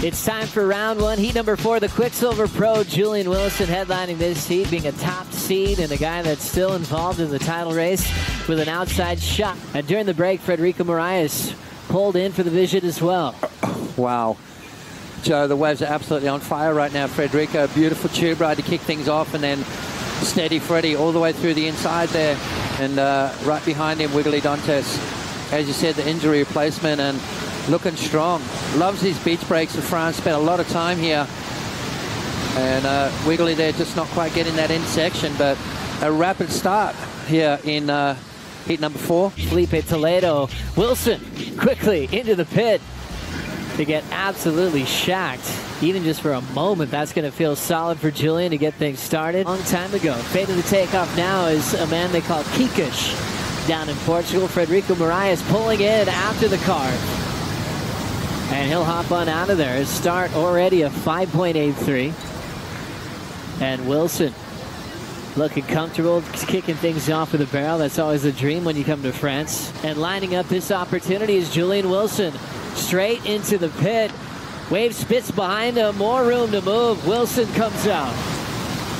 It's time for round one, heat number 4. The Quiksilver Pro, Julian Wilson, headlining this heat, being a top seed and a guy that's still involved in the title race with an outside shot. And during the break, Federico Moraes pulled in for the vision as well. Wow. Joe, the waves are absolutely on fire right now. Federico, beautiful tube ride to kick things off, and then steady Freddy all the way through the inside there. And right behind him, Wiggly Dantes. As you said, the injury replacement, and looking strong. Loves his beach breaks in France. Spent a lot of time here. And Wiggly there just not quite getting that end section, but a rapid start here in heat number 4. Felipe Toledo. Wilson quickly into the pit to get absolutely shacked. Even just for a moment, that's going to feel solid for Julian to get things started. Long time ago. Fate of the takeoff now is a man they call Siiickk down in Portugal. Federico Moraes pulling in after the car. And he'll hop on out of there. His start already a 5.83. And Wilson looking comfortable, kicking things off with a barrel. That's always a dream when you come to France. And lining up this opportunity is Julian Wilson. Straight into the pit. Wave spits behind him. More room to move. Wilson comes out.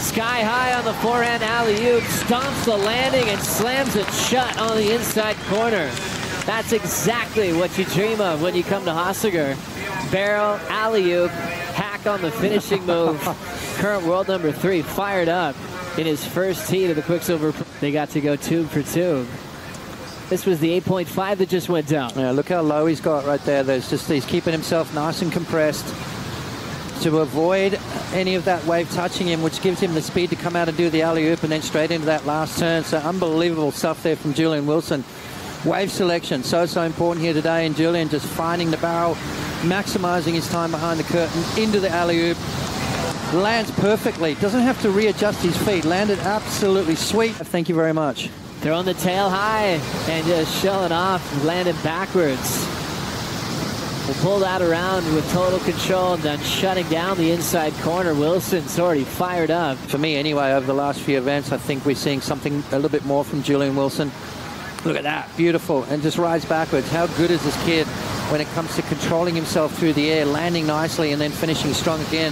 Sky high on the forehand alley-oop. Stomps the landing and slams it shut on the inside corner. That's exactly what you dream of when you come to Hossiger. Barrel, alley-oop, hack on the finishing move. Current world number 3 fired up in his first heat of the Quiksilver. They got to go tube for tube. This was the 8.5 that just went down. Yeah, look how low he's got right there. He's keeping himself nice and compressed to avoid any of that wave touching him, which gives him the speed to come out and do the alley-oop and then straight into that last turn. So unbelievable stuff there from Julian Wilson. Wave selection, so important here today, and Julian just finding the barrel, maximizing his time behind the curtain, into the alley-oop. Lands perfectly, doesn't have to readjust his feet. Landed absolutely sweet. Thank you very much. Throwing the tail high and just shelling off, landing backwards. We'll pull that around with total control and then shutting down the inside corner. Wilson's already fired up. For me anyway, over the last few events, I think we're seeing something a little bit more from Julian Wilson. Look at that, beautiful, and just rides backwards. How good is this kid when it comes to controlling himself through the air, landing nicely, and then finishing strong again?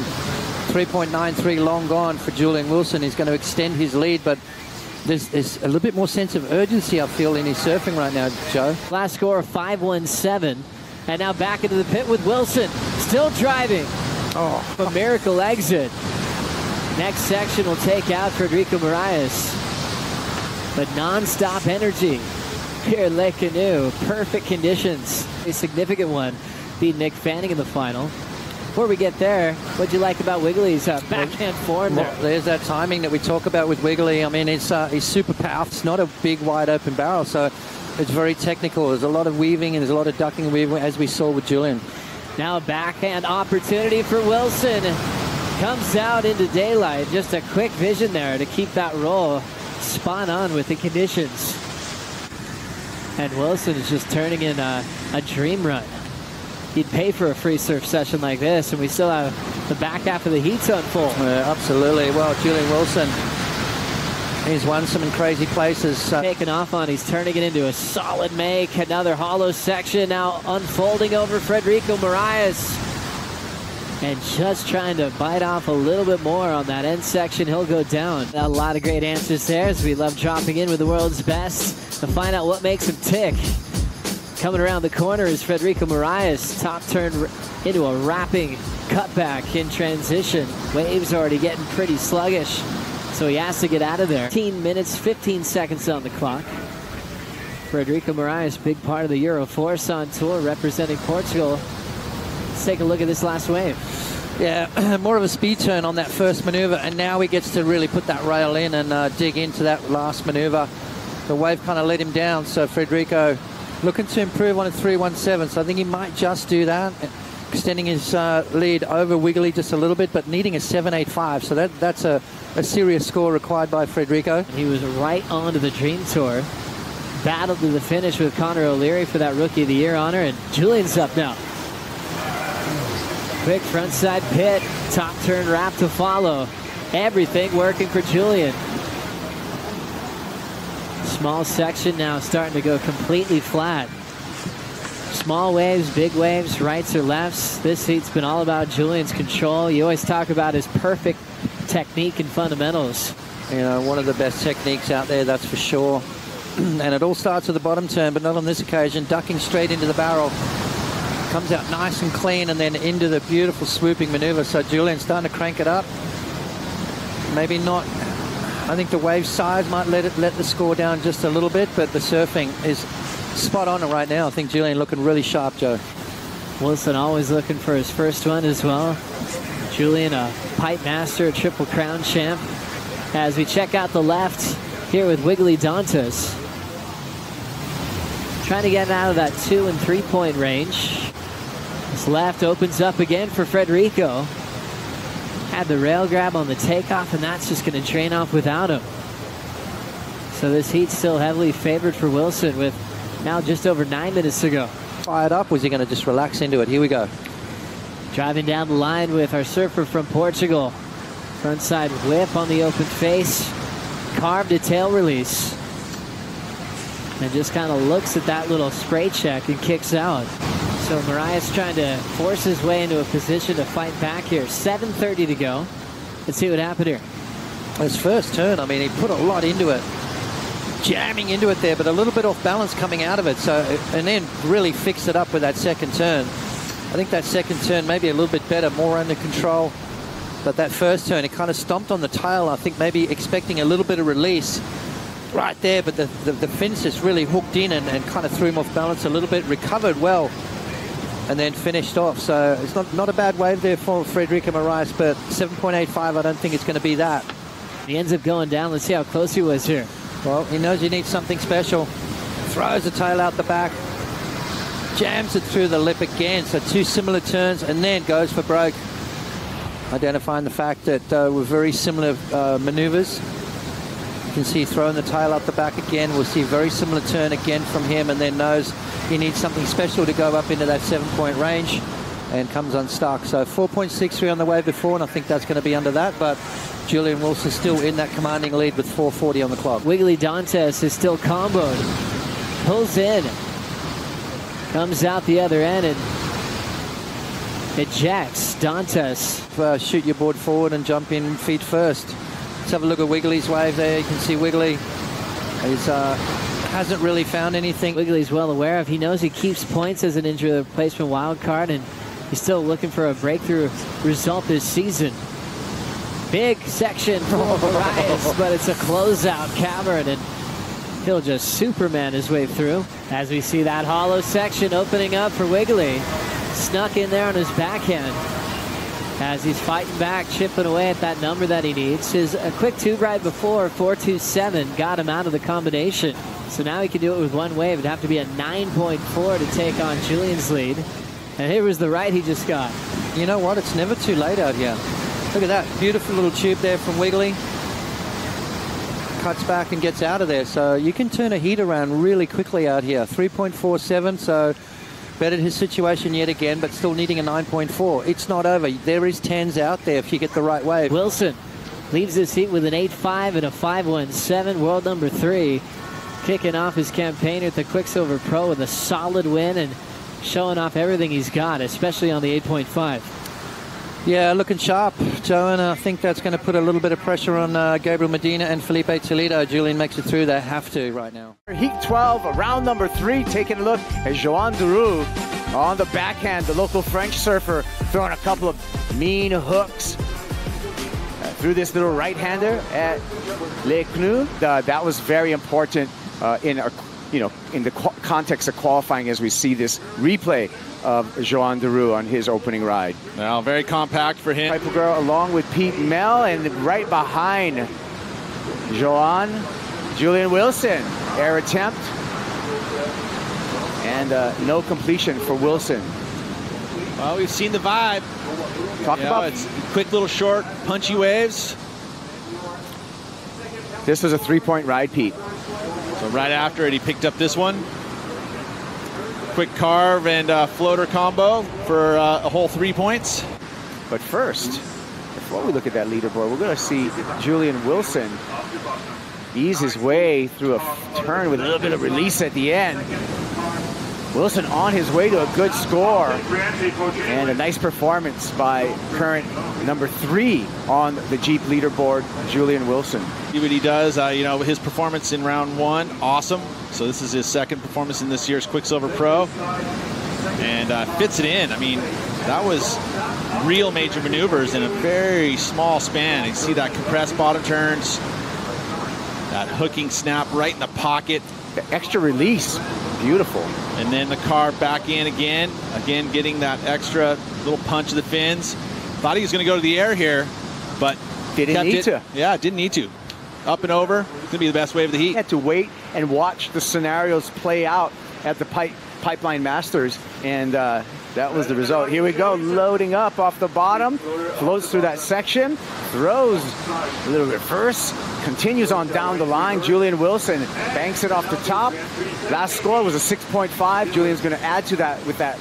3.93 long gone for Julian Wilson. He's going to extend his lead, but there's a little bit more sense of urgency, I feel, in his surfing right now, Joe. Last score of 5.17, and now back into the pit with Wilson, still driving. Oh, A miracle exit. Next section will take out Federico Moraes, but non-stop energy. Here at Lake Canoe, perfect conditions. A significant one. Beat Nick Fanning in the final. Before we get there, what'd you like about Wiggly's backhand form there? Well, there's that timing that we talk about with Wiggly. I mean, he's super powerful. It's not a big, wide open barrel, so it's very technical. There's a lot of weaving and there's a lot of ducking and weaving, as we saw with Julian. Now a backhand opportunity for Wilson. Comes out into daylight. Just a quick vision there to keep that roll spot on with the conditions. And Wilson is just turning in a dream run. You'd pay for a free surf session like this, and we still have the back half of the heat to unfold. Yeah, absolutely. Well, Julian Wilson, he's won some in crazy places. Taking off on, he's turning it into a solid make. Another hollow section now unfolding over Federico Moraes. And just trying to bite off a little bit more on that end section. He'll go down. A lot of great answers there, as we love dropping in with the world's best to find out what makes him tick. Coming around the corner is Federico Moraes. Top turn into a wrapping cutback in transition. Waves already getting pretty sluggish, so he has to get out of there. 15 minutes, 15 seconds on the clock. Federico Moraes, big part of the Euro Force on tour, representing Portugal. Let's take a look at this last wave. Yeah, more of a speed turn on that first maneuver, and now he gets to really put that rail in and dig into that last maneuver. The wave kind of let him down, so Federico looking to improve on a 3.17, so I think he might just do that, extending his lead over Wiggly just a little bit, but needing a 7.85, so that's a serious score required by Federico. He was right on to the Dream Tour. Battled to the finish with Connor O'Leary for that Rookie of the Year honor, and Julian's up now. Quick frontside pit, top turn wrap to follow. Everything working for Julian. Small section now starting to go completely flat. Small waves, big waves, rights or lefts. This heat's been all about Julian's control. You always talk about his perfect technique and fundamentals. You know, one of the best techniques out there, that's for sure. And it all starts at the bottom turn, but not on this occasion. Ducking straight into the barrel. Comes out nice and clean and then into the beautiful swooping maneuver. So Julian's starting to crank it up. Maybe not. I think the wave size might let the score down just a little bit, but the surfing is spot on right now. I think Julian looking really sharp, Joe. Wilson always looking for his first one as well. Julian, a pipe master, a Triple Crown champ. As we check out the left here with Wiggly Dantas. Trying to get out of that 2- and 3-point range. This left opens up again for Federico. Had the rail grab on the takeoff, and that's just going to drain off without him. So this heat's still heavily favored for Wilson with now just over 9 minutes to go. Fired up, was he going to just relax into it? Here we go. Driving down the line with our surfer from Portugal. Frontside whip on the open face. Carved a tail release. And just kind of looks at that little spray check and kicks out. So Mariah's trying to force his way into a position to fight back here. 7:30 to go. Let's see what happened here. His first turn, I mean, he put a lot into it. Jamming into it there, but a little bit off balance coming out of it. So, and then really fixed it up with that second turn. I think that second turn maybe a little bit better, more under control. But that first turn, it kind of stomped on the tail. I think maybe expecting a little bit of release right there, but the fins just really hooked in and kind of threw him off balance a little bit, recovered well, and then finished off. So it's not a bad wave there for Frederico Moraes, but 7.85, I don't think it's going to be that. He ends up going down. Let's see how close he was here. Well, he knows he needs something special. Throws the tail out the back. Jams it through the lip again. So 2 similar turns and then goes for broke. Identifying the fact that we're very similar maneuvers. You can see throwing the tail out the back again. We'll see a very similar turn again from him, and then knows he needs something special to go up into that 7-point range and comes unstuck. So 4.63 on the wave before, and I think that's going to be under that, but Julian Wilson still in that commanding lead with 4:40 on the clock. Wiggly Dantas is still comboed. Pulls in. Comes out the other end and ejects Dantas. Shoot your board forward and jump in feet first. Let's have a look at Wiggly's wave there. You can see Wiggly hasn't really found anything. Wiggly's well aware of. He knows he keeps points as an injury replacement wild card, and he's still looking for a breakthrough result this season. Big section for Mariah, but it's a closeout cavern, and he'll just Superman his way through. As we see that hollow section opening up for Wiggly. Snuck in there on his backhand as he's fighting back, chipping away at that number that he needs. His quick tube ride before, 4.27, got him out of the combination. So now he can do it with one wave. It'd have to be a 9.4 to take on Julian's lead. And here was the right he just got. You know what? It's never too late out here. Look at that beautiful little tube there from Wiggly. Cuts back and gets out of there. So you can turn a heat around really quickly out here. 3.47, so bettered his situation yet again, but still needing a 9.4. It's not over. There is 10s out there if you get the right wave. Wilson leaves this heat with an 8.5 and a 5.17, world number 3. Kicking off his campaign at the Quiksilver Pro with a solid win and showing off everything he's got, especially on the 8.5. Yeah, looking sharp, Joe, and I think that's going to put a little bit of pressure on Gabriel Medina and Felipe Toledo. Julian makes it through. They have to right now. Heat 12, round number 3, taking a look at Joan Duroux on the backhand, the local French surfer, throwing a couple of mean hooks through this little right-hander at Les Cnous. That was very important in the context of qualifying as we see this replay of Joan Duroux on his opening ride. Now, very compact for him. Piper Girl along with Pete Mel, and right behind Joan, Julian Wilson. Air attempt. And no completion for Wilson. Well, we've seen the vibe. Talk about it's quick little short, punchy waves. This was a 3-point ride, Pete. So right after it, he picked up this one. Quick carve and floater combo for a whole 3 points. But first, before we look at that leaderboard, we're going to see Julian Wilson ease his way through a turn with a little bit of release at the end. Wilson on his way to a good score, and a nice performance by current number 3 on the Jeep leaderboard, Julian Wilson. See what he does. You know, his performance in round 1, awesome. So this is his second performance in this year's Quiksilver Pro, and fits it in. I mean, that was real major maneuvers in a very small span. You see that compressed bottom turns, that hooking snap right in the pocket. The extra release, beautiful. And then the car back in again getting that extra little punch of the fins. Thought he was going to go to the air here, but didn't need to. Yeah, didn't need to. Up and over. It's going to be the best wave of the heat. He had to wait and watch the scenarios play out at the Pipeline Masters, and that was the result. Here we go, loading up off the bottom, floats through that section, throws a little reverse, continues on down the line. Julian Wilson banks it off the top. Last score was a 6.5. Julian's going to add to that with that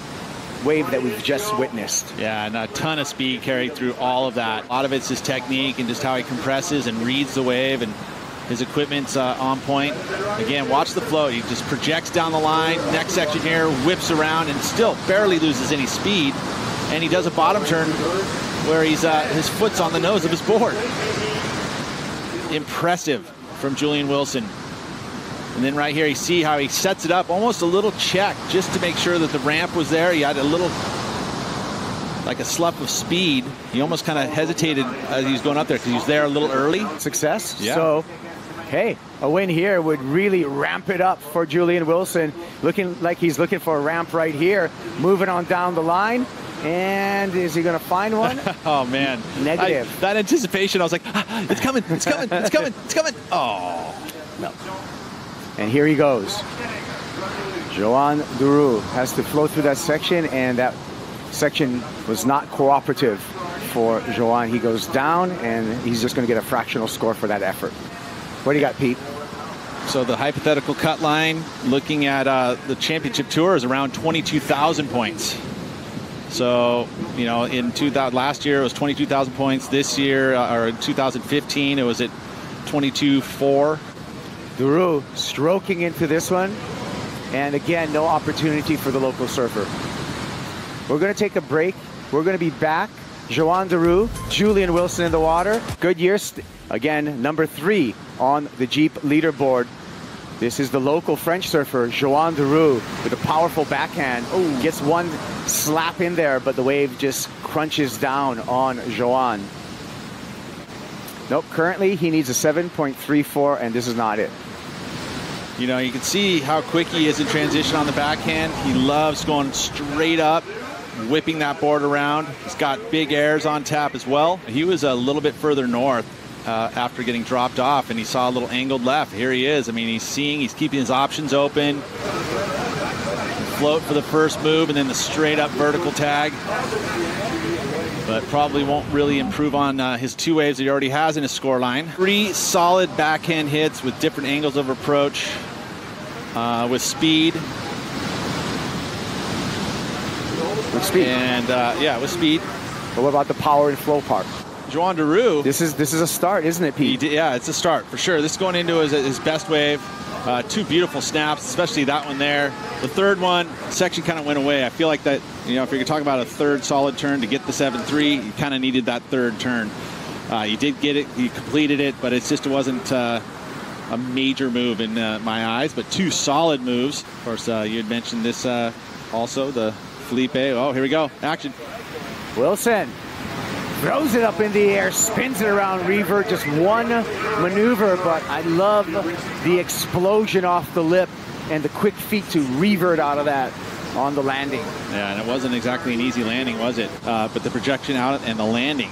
wave that we've just witnessed. Yeah, and a ton of speed carried through all of that. A lot of it's his technique and just how he compresses and reads the wave, and his equipment's on point. Again, watch the flow. He just projects down the line. Next section here, whips around and still barely loses any speed. And he does a bottom turn where he's his foot's on the nose of his board. Impressive from Julian Wilson. And then right here, you see how he sets it up, almost a little check just to make sure that the ramp was there. He had a little, like a slough of speed. He almost kind of hesitated as he was going up there because he was there a little early. Success. Yeah. So, hey, a win here would really ramp it up for Julian Wilson. Looking like he's looking for a ramp right here. Moving on down the line. And is he going to find one? Oh, man. Negative. That anticipation, I was like, it's coming, it's coming, it's coming, it's coming. Oh, no. And here he goes. Joan Duru has to flow through that section, and that section was not cooperative for Joan. He goes down, and he's just going to get a fractional score for that effort. What do you got, Pete? So the hypothetical cut line, looking at the championship tour, is around 22,000 points. So, you know, in last year it was 22,000 points. This year, or in 2015, it was at 22,400. Duru stroking into this one, and again, no opportunity for the local surfer. We're going to take a break. We're going to be back. Joan Duru, Julian Wilson in the water. Good year, again, number 3 on the Jeep leaderboard. This is the local French surfer, Joan Duru, with a powerful backhand. Oh, gets one slap in there, but the wave just crunches down on Joan. Nope, currently he needs a 7.34, and this is not it. You know, you can see how quick he is in transition on the backhand. He loves going straight up, whipping that board around. He's got big airs on tap as well. He was a little bit further north after getting dropped off, and he saw a little angled left. Here he is. I mean, he's keeping his options open. Float for the first move, and then the straight up vertical tag. But probably won't really improve on his 2 waves that he already has in his score line. 3 solid backhand hits with different angles of approach, with speed. With speed. And yeah, with speed. But what about the power and flow part? Joan Duru. This is a start, isn't it, Pete? Yeah, it's a start for sure. This is going into his best wave. 2 beautiful snaps, especially that one there. The third one, section kind of went away. I feel like that, you know, if you're talking about a third solid turn to get the 7.3, you kind of needed that third turn. You did get it, you completed it, but it wasn't a major move in my eyes, but 2 solid moves. Of course, you had mentioned this also, the Felipe. Oh, here we go, action. Wilson throws it up in the air, spins it around, revert, just one maneuver, but I love the explosion off the lip and the quick feet to revert out of that on the landing. Yeah, and it wasn't exactly an easy landing, was it? But the projection out and the landing,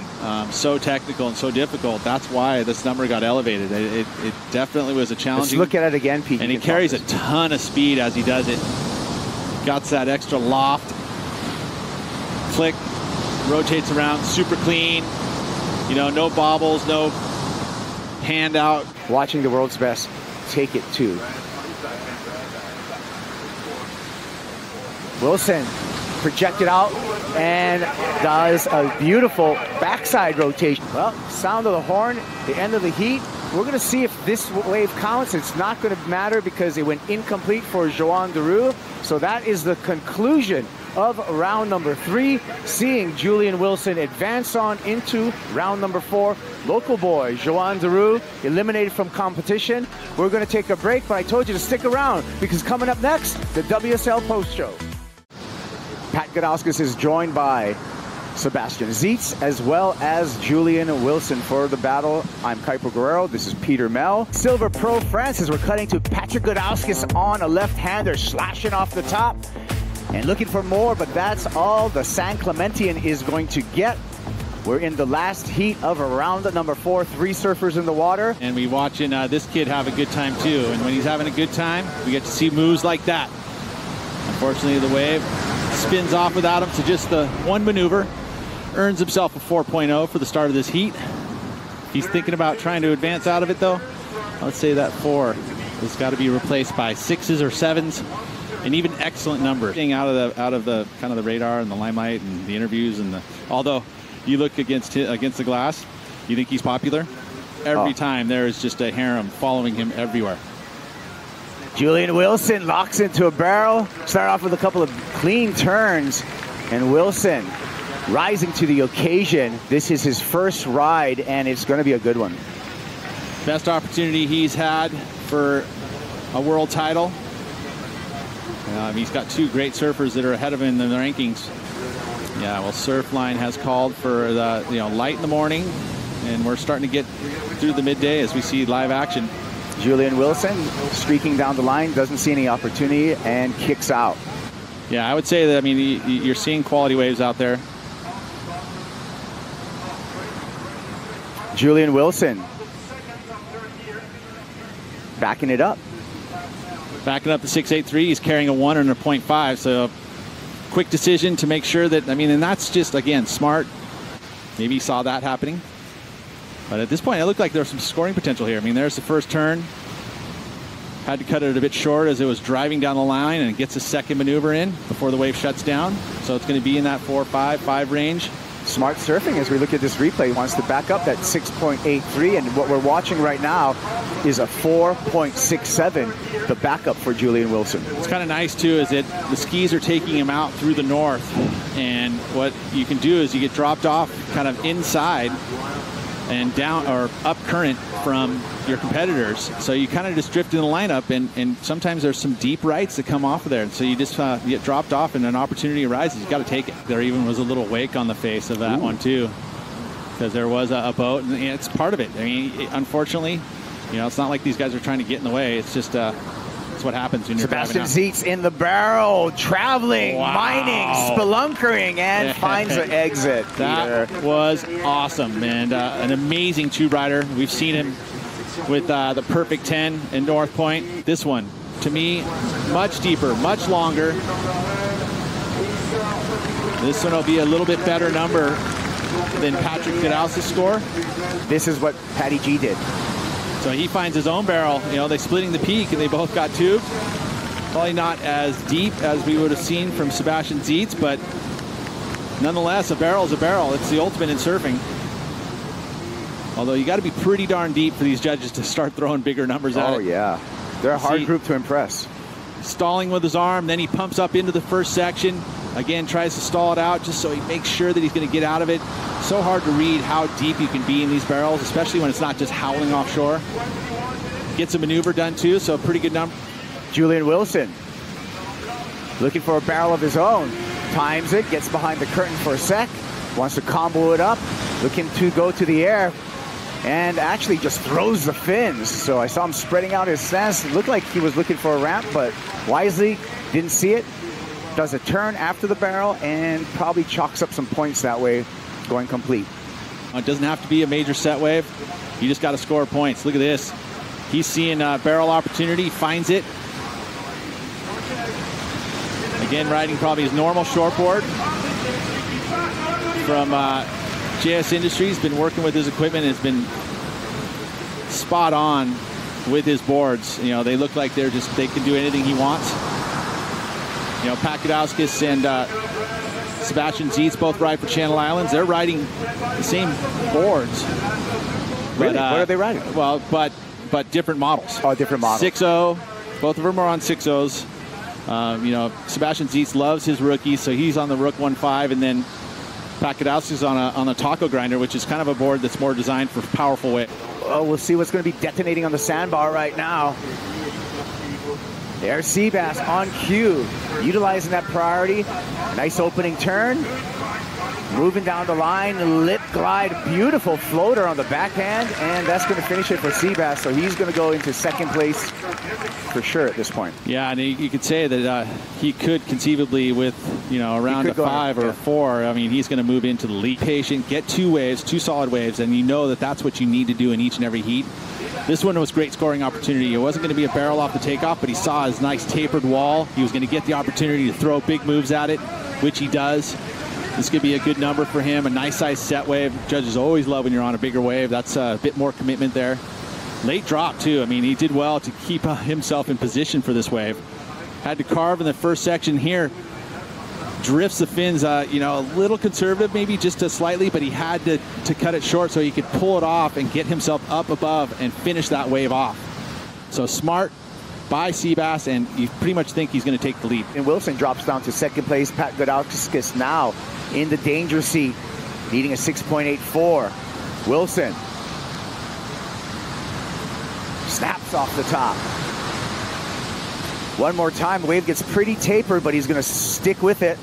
so technical and so difficult. That's why this number got elevated. It definitely was a challenging. Let's look at it again, Pete. And he carries a ton of speed as he does it. Got that extra loft. Click. Rotates around, super clean, you know, no bobbles, no handout. Watching the world's best take it too. Wilson projected out and does a beautiful backside rotation. Well, sound of the horn, the end of the heat. We're going to see if this wave counts. It's not going to matter because it went incomplete for Joan Duru. So that is the conclusion of round number 3, seeing Julian Wilson advance on into round number 4. Local boy Joan Duru eliminated from competition. We're going to take a break, but I told you to stick around because coming up next, the WSL post show. Pat Gudauskas is joined by Sebastian Siiickk as well as Julian Wilson for the battle. I'm Kuiper Guerrero. This is Peter Mel. Silver Pro Francis, we're cutting to Patrick Gudauskas on a left-hander, slashing off the top and looking for more, but that's all the San Clementian is going to get. We're in the last heat of round number 4, 3 surfers in the water. And we watching this kid have a good time too. And when he's having a good time, we get to see moves like that. Unfortunately, the wave spins off without him to just the one maneuver. Earns himself a 4.0 for the start of this heat. He's thinking about trying to advance out of it though. Let's say that 4 has got to be replaced by 6s or 7s. And even excellent numbers. Being out of the kind of the radar and the limelight and the interviews and the, although you look against the glass, you think he's popular. Every time there is just a harem following him everywhere. Julian Wilson locks into a barrel. Start off with a couple of clean turns, and Wilson rising to the occasion. This is his first ride, and it's going to be a good one. Best opportunity he's had for a world title. He's got 2 great surfers that are ahead of him in the rankings. Yeah, well, Surfline has called for the light in the morning, and we're starting to get through the midday as we see live action. Julian Wilson streaking down the line, doesn't see any opportunity, and kicks out. Yeah, I would say that, I mean, you're seeing quality waves out there. Julian Wilson backing it up. Backing up the 6.83, he's carrying a 1 and a 0.5, so quick decision to make sure that, I mean, and that's just, again, smart. Maybe he saw that happening. But at this point, it looked like there's some scoring potential here. I mean, there's the first turn. Had to cut it a bit short as it was driving down the line, and it gets a second maneuver in before the wave shuts down. So it's going to be in that 4.5 range. Smart surfing as we look at this replay. He wants to back up that 6.83, and what we're watching right now is a 4.67, the backup for Julian Wilson. It's kind of nice too is that the skis are taking him out through the north, and what you can do is you get dropped off kind of inside and down or up current from your competitors, so you kind of just drift in the lineup, and sometimes there's some deep rights that come off of there, and so you just get dropped off and an opportunity arises. You got to take it. There even was a little wake on the face of that one too, because there was a boat, and it's part of it. I mean, unfortunately, it's not like these guys are trying to get in the way. It's just it's what happens when you're Sebastian Siiickk in the barrel, traveling, mining, spelunkering, and finds the exit. That was awesome, and an amazing tube rider. We've seen him with the perfect 10 in North Point. This one, to me, much deeper, much longer. This one will be a little bit better number than Patrick Gudauskas' score. This is what Patty G did. So he finds his own barrel. They're splitting the peak, and they both got tubed. Probably not as deep as we would have seen from Sebastian Siiickk, but nonetheless, a barrel is a barrel. It's the ultimate in surfing. Although you got to be pretty darn deep for these judges to start throwing bigger numbers at it. Oh, yeah. They're a hard group to impress. Stalling with his arm, then he pumps up into the first section. Again, tries to stall it out just so he makes sure that he's going to get out of it. So hard to read how deep you can be in these barrels, especially when it's not just howling offshore. Gets a maneuver done too, so a pretty good number. Julian Wilson looking for a barrel of his own. Times it, gets behind the curtain for a sec, wants to combo it up, looking to go to the air, and actually just throws the fins. So I saw him spreading out his stance. It looked like he was looking for a ramp, but wisely didn't see it. Does a turn after the barrel and probably chalks up some points that way, going complete. It doesn't have to be a major set wave. You just got to score points. Look at this. He's seeing a barrel opportunity, finds it. Again, riding probably his normal shortboard from JS Industries. Been working with his equipment. Has been spot on with his boards. They look like they can do anything he wants. Pat Gudauskas and Sebastian Siiickk both ride for Channel Islands. They're riding the same boards. Really? What are they riding? Well, but different models. Oh, different models. 6.0. Both of them are on 6.0s. You know, Sebastian Siiickk loves his rookies, so he's on the Rook 1.5, and then Pakadowski's on a taco grinder, which is kind of a board that's more designed for powerful weight. Oh, we'll see what's going to be detonating on the sandbar right now. There's Seabass on cue, utilizing that priority. Nice opening turn. Moving down the line, lip glide, beautiful floater on the backhand, and that's going to finish it for Seabass. So he's going to go into second place for sure at this point. Yeah, and you could say that he could conceivably, with around a 5 or a 4, I mean, he's going to move into the lead. Patient, get 2 waves, 2 solid waves, and you know that that's what you need to do in each and every heat. This one was great scoring opportunity. It wasn't going to be a barrel off the takeoff, but he saw his nice tapered wall. He was going to get the opportunity to throw big moves at it, which he does. This could be a good number for him. A nice size set wave. Judges always love when you're on a bigger wave. That's a bit more commitment there. Late drop too. I mean, he did well to keep himself in position for this wave. Had to carve in the first section here. Drifts the fins, a little conservative, maybe just slightly, but he had to cut it short so he could pull it off and get himself up above and finish that wave off. So smart by Seabass, and you pretty much think he's going to take the lead. And Wilson drops down to second place. Pat Godowskis now in the danger seat, needing a 6.84. Wilson snaps off the top. One more time, the wave gets pretty tapered, but he's going to stick with it.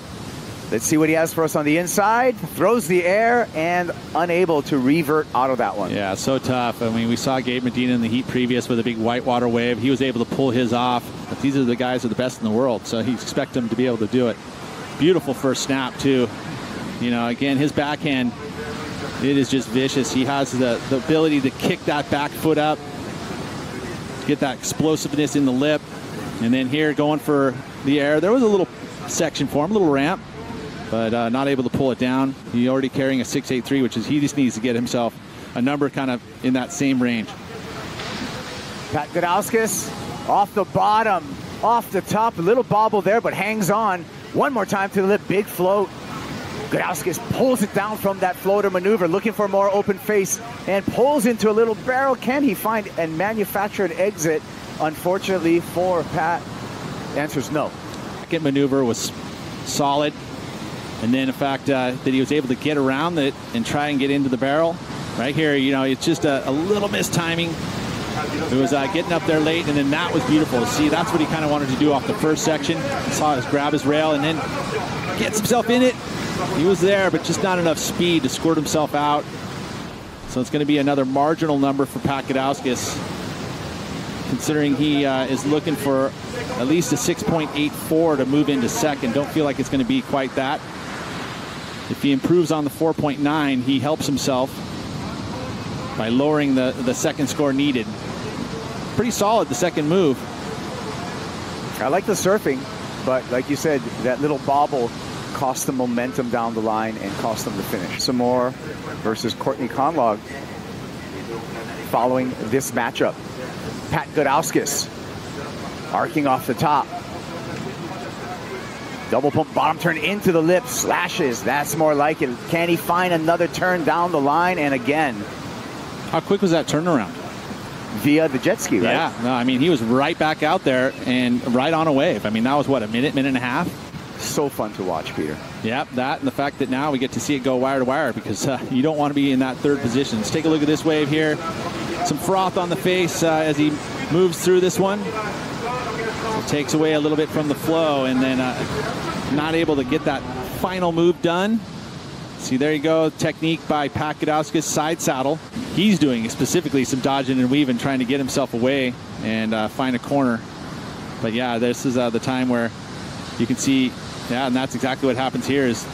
Let's see what he has for us on the inside. Throws the air and unable to revert out of that one. Yeah, so tough. I mean, we saw Gabe Medina in the heat previous with a big whitewater wave. He was able to pull his off. But these are the guys who are the best in the world, so he expects them to be able to do it. Beautiful first snap, too. Again, his backhand, it is just vicious. He has the ability to kick that back foot up, get that explosiveness in the lip. And then here, going for the air. There was a little section for him, a little ramp, but not able to pull it down. He's already carrying a 6.83, which is he just needs to get himself a number kind of in that same range. Pat Godowskis off the bottom, off the top, a little bobble there, but hangs on. One more time to the lip, big float. Godowskis pulls it down from that floater maneuver, looking for more open face, and pulls into a little barrel. Can he find and manufacture an exit? Unfortunately for Pat, the answer is no. Second maneuver was solid, and then the fact that he was able to get around it and try and get into the barrel. Right here, it's just a little mistiming. It was getting up there late, and then that was beautiful. See, that's what he kind of wanted to do off the first section. He saw us grab his rail and then gets himself in it. He was there, but just not enough speed to squirt himself out. So it's going to be another marginal number for Pakadowskis, considering he is looking for at least a 6.84 to move into second. Don't feel like it's going to be quite that. If he improves on the 4.9, he helps himself by lowering the second score needed. Pretty solid, the second move. I like the surfing, but like you said, that little bobble cost them momentum down the line and cost them the finish. Some more versus Courtney Conlog following this matchup. Pat Godowskis arcing off the top. Double pump bottom turn into the lip, slashes. That's more like it. Can he find another turn down the line? And again. How quick was that turnaround? Via the jet ski, right? Yeah, no, I mean, he was right back out there and right on a wave. I mean, that was what, a minute and a half? So fun to watch, Peter. Yep, that and the fact that now we get to see it go wire to wire, because you don't want to be in that third position. Let's take a look at this wave here. Some froth on the face as he moves through this one. So it takes away a little bit from the flow, and then not able to get that final move done. See, there you go. Technique by Pat Godowskis, side saddle. He's doing specifically some dodging and weaving, trying to get himself away and find a corner. But yeah, this is the time where you can see, yeah, and that's exactly what happens here. Is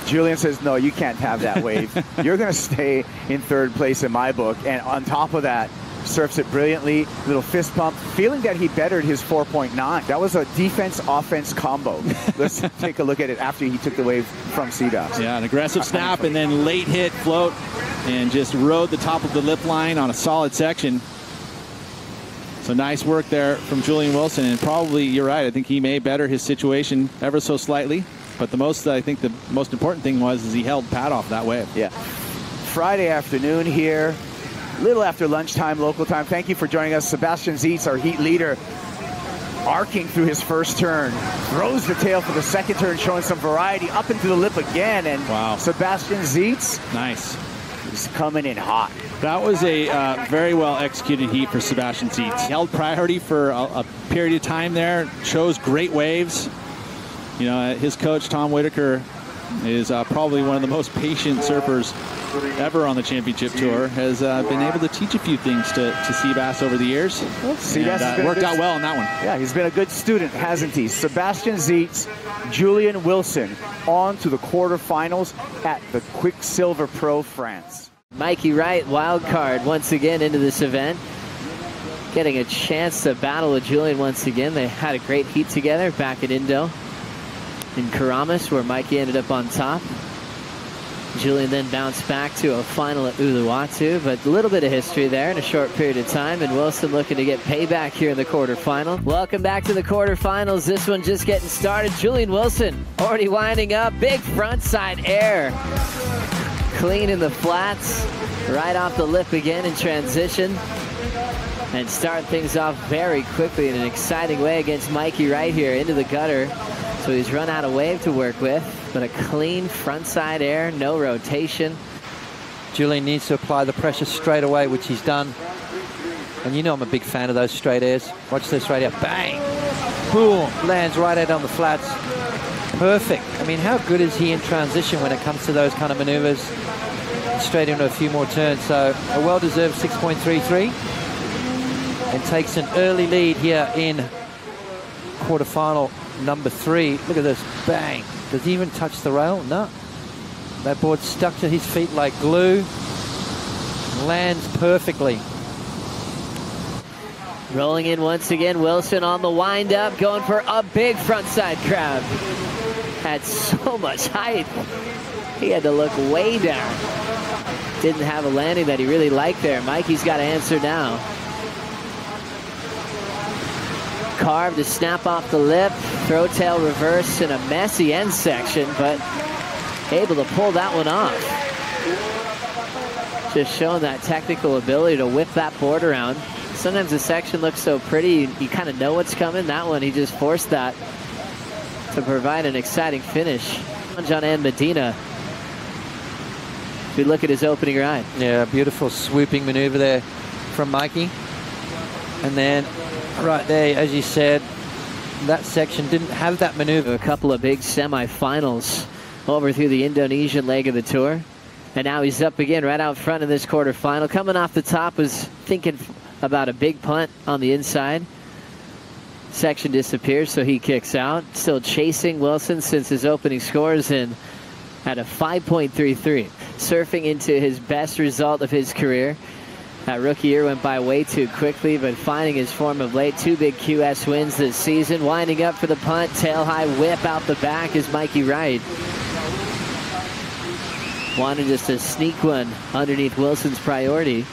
Julian says, no, you can't have that wave. You're going to stay in third place in my book. And on top of that, surfs it brilliantly, little fist pump, feeling that he bettered his 4.9. That was a defense-offense combo. Let's take a look at it after he took the wave from Seabass. Yeah, an aggressive snap and then late hit, float, and just rode the top of the lip line on a solid section. So nice work there from Julian Wilson, and probably, you're right, I think he may better his situation ever so slightly. But I think the most important thing is he held Pat off that wave. Yeah. Friday afternoon here. a little after lunchtime, local time. Thank you for joining us. Sebastian Siiickk, our heat leader, arcing through his first turn, throws the tail for the second turn, showing some variety up into the lip again. And wow, Sebastian Siiickk, nice, is coming in hot. That was a very well executed heat for Sebastian Siiickk. He held priority for a period of time there, chose great waves. You know, his coach, Tom Whitaker, is probably one of the most patient surfers ever on the championship tour, has been able to teach a few things to Seabass over the years. And worked out well on that one. Yeah, he's been a good student, hasn't he? Sebastian Siiickk, Julian Wilson on to the quarterfinals at the Quiksilver Pro France. Mikey Wright, wild card once again into this event. Getting a chance to battle with Julian once again. They had a great heat together back at Indo in Karamas, where Mikey ended up on top. Julian then bounced back to a final at Uluwatu, but a little bit of history there in a short period of time, and Wilson looking to get payback here in the quarterfinal. Welcome back to the quarterfinals. This one just getting started. Julian Wilson already winding up. Big frontside air. Clean in the flats. Right off the lip again in transition. And start things off very quickly in an exciting way against Mikey right here into the gutter. So he's run out of wave to work with, but a clean frontside air, no rotation. Julian needs to apply the pressure straight away, which he's done. And you know I'm a big fan of those straight airs. Watch this right here. Bang! Boom! Lands right out on the flats. Perfect. I mean, how good is he in transition when it comes to those kind of maneuvers? Straight into a few more turns. So a well-deserved 6.33. And takes an early lead here in quarterfinal number 3. Look at this. Bang. Does he even touch the rail? No. That board's stuck to his feet like glue. Lands perfectly. Rolling in once again, Wilson on the wind-up, going for a big frontside crab. Had so much height. He had to look way down. Didn't have a landing that he really liked there. Mikey's got to answer now. Carve to snap off the lip, throw tail reverse in a messy end section, but able to pull that one off. Just showing that technical ability to whip that board around. Sometimes the section looks so pretty, you kind of know what's coming. That one, he just forced that to provide an exciting finish. John and Medina. We look at his opening ride. Yeah, beautiful swooping maneuver there from Mikey. And then right there, as you said, that section didn't have that maneuver. A couple of big semifinals over through the Indonesian leg of the tour. And now he's up again right out front in this quarterfinal. Coming off the top, was thinking about a big punt on the inside. Section disappears, so he kicks out. Still chasing Wilson since his opening scores in at a 5.33. Surfing into his best result of his career. That rookie year went by way too quickly, but finding his form of late. 2 big QS wins this season. Winding up for the punt. Tail high whip out the back is Mikey Wright. Wanted just to sneak one underneath Wilson's priority.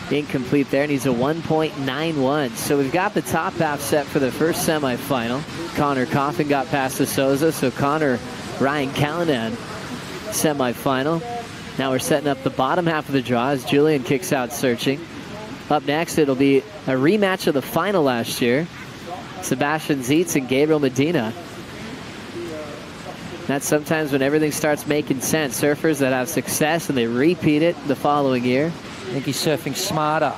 Incomplete there, and he's a 1.91. So we've got the top half set for the first semifinal. Connor Coffin got past the Souza, so Connor, Ryan Callanan, semifinal. Now we're setting up the bottom half of the draw as Julian kicks out searching. Up next, it'll be a rematch of the final last year. Sebastian Siiickk and Gabriel Medina. That's sometimes when everything starts making sense. Surfers that have success and they repeat it the following year. I think he's surfing smarter.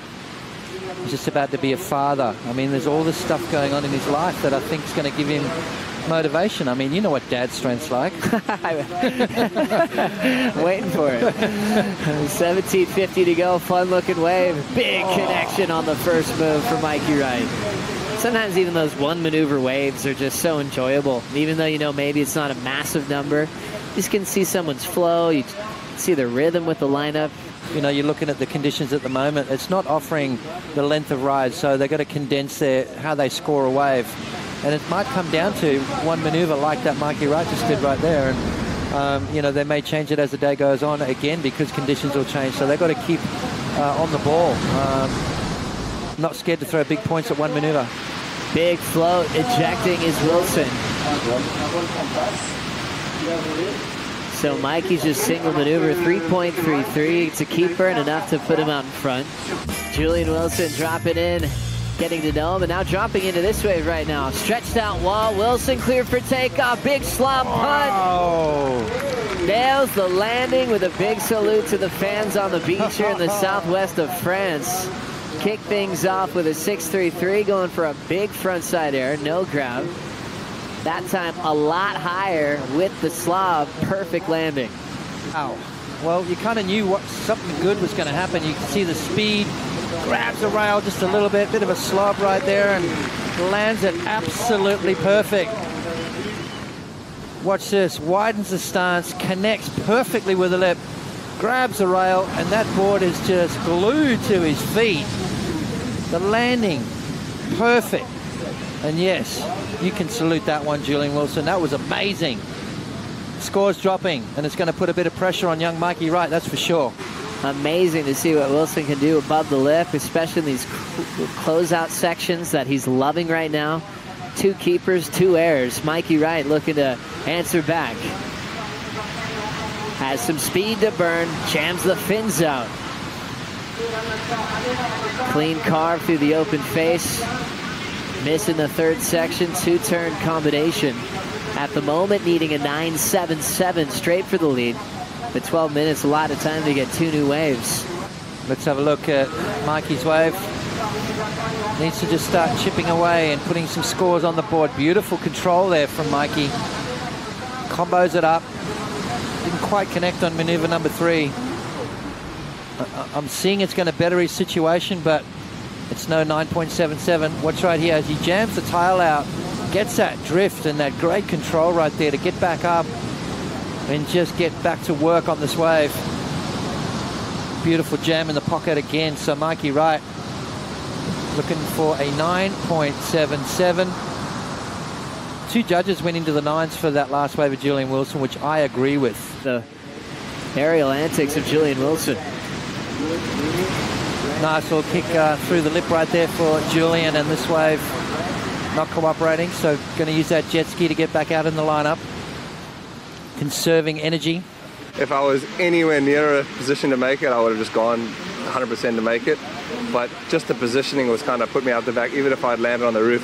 He's just about to be a father. I mean, there's all this stuff going on in his life that I think is going to give him motivation. I mean, you know what dad's strength's like. Waiting for it. 17:50 to go. Fun looking wave. Big connection on the first move for Mikey Wright. Sometimes even those one maneuver waves are just so enjoyable. Even though, you know, maybe it's not a massive number, you just can see someone's flow. You see the rhythm with the lineup. You know, you're looking at the conditions at the moment. It's not offering the length of ride, so they've got to condense how they score a wave. And it might come down to one maneuver like that Mikey Wright just did right there. And, you know, they may change it as the day goes on again because conditions will change. So they've got to keep on the ball. Not scared to throw big points at one maneuver. Big float, ejecting is Wilson. So Mikey's just single maneuver, 3.33. It's a keeper and enough to put him out in front. Julian Wilson dropping in, getting to know him, and now dropping into this wave right now. Stretched out wall, Wilson clear for takeoff, big slob punt. Oh. Nails the landing with a big salute to the fans on the beach here in the southwest of France. Kick things off with a 6.33, going for a big frontside air, no grab. That time a lot higher with the slob, perfect landing. Wow. Well, you kind of knew something good was going to happen. You can see the speed, grabs the rail just a little bit of a slob right there, and lands it absolutely perfect. Watch this, widens the stance, connects perfectly with the lip, grabs the rail, and that board is just glued to his feet. The landing, perfect. And yes, you can salute that one, Julian Wilson. That was amazing. Score's dropping, and it's going to put a bit of pressure on young Mikey Wright, that's for sure. Amazing to see what Wilson can do above the lip, especially in these closeout sections that he's loving right now. 2 keepers, 2 airs. Mikey Wright looking to answer back. Has some speed to burn, jams the fins out. Clean carve through the open face. Missing the 3rd section, 2-turn combination. At the moment, needing a 9.77 straight for the lead. But 12 minutes, a lot of time to get 2 new waves. Let's have a look at Mikey's wave. Needs to just start chipping away and putting some scores on the board. Beautiful control there from Mikey. Combos it up. Didn't quite connect on maneuver number 3. I'm seeing it's going to better his situation, but it's no 9.77. Watch right here as he jams the tail out, gets that drift and that great control right there to get back up and just get back to work on this wave. Beautiful jam in the pocket again. So Mikey Wright looking for a 9.77. 2 judges went into the 9s for that last wave of Julian Wilson, which I agree with. The aerial antics of Julian Wilson. Nice little kick through the lip right there for Julian, and this wave not cooperating, so going to use that jet ski to get back out in the lineup. Conserving energy. If I was anywhere near a position to make it, I would have just gone 100% to make it. But just the positioning was kind of put me out the back. Even if I'd landed on the roof,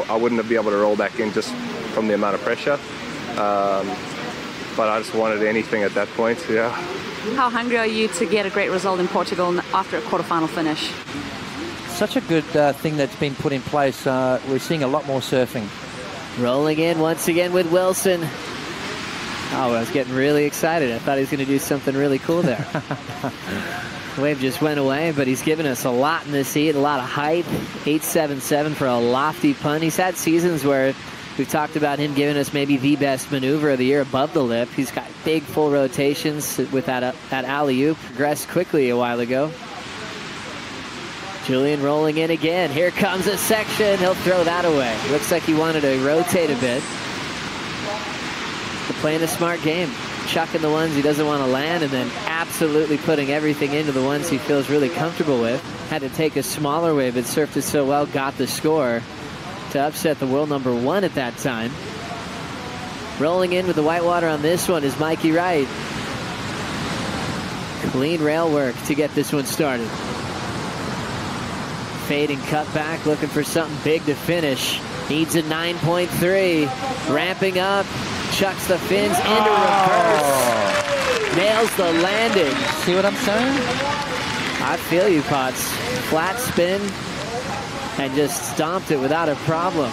I wouldn't be able to roll back in just from the amount of pressure. But I just wanted anything at that point, yeah. How hungry are you to get a great result in Portugal after a quarterfinal finish? Such a good thing that's been put in place. We're seeing a lot more surfing. Rolling in once again with Wilson. Oh, I was getting really excited. I thought he was going to do something really cool there. Wave just went away, but he's given us a lot in this heat, a lot of height. 8.77 for a lofty punt. He's had seasons where we've talked about him giving us maybe the best maneuver of the year above the lip. He's got big full rotations with that alley-oop. Progressed quickly a while ago. Julian rolling in again. Here comes a section. He'll throw that away. Looks like he wanted to rotate a bit. But playing a smart game. Chucking the ones he doesn't want to land and then absolutely putting everything into the ones he feels really comfortable with. Had to take a smaller wave, but surfed it so well, got the score to upset the world number 1 at that time. Rolling in with the whitewater on this one is Mikey Wright. Clean rail work to get this one started. Fade and cut back, looking for something big to finish. Needs a 9.3. Ramping up, chucks the fins into reverse. Nails the landing. See what I'm saying? I feel you, Potts. Flat spin and just stomped it without a problem.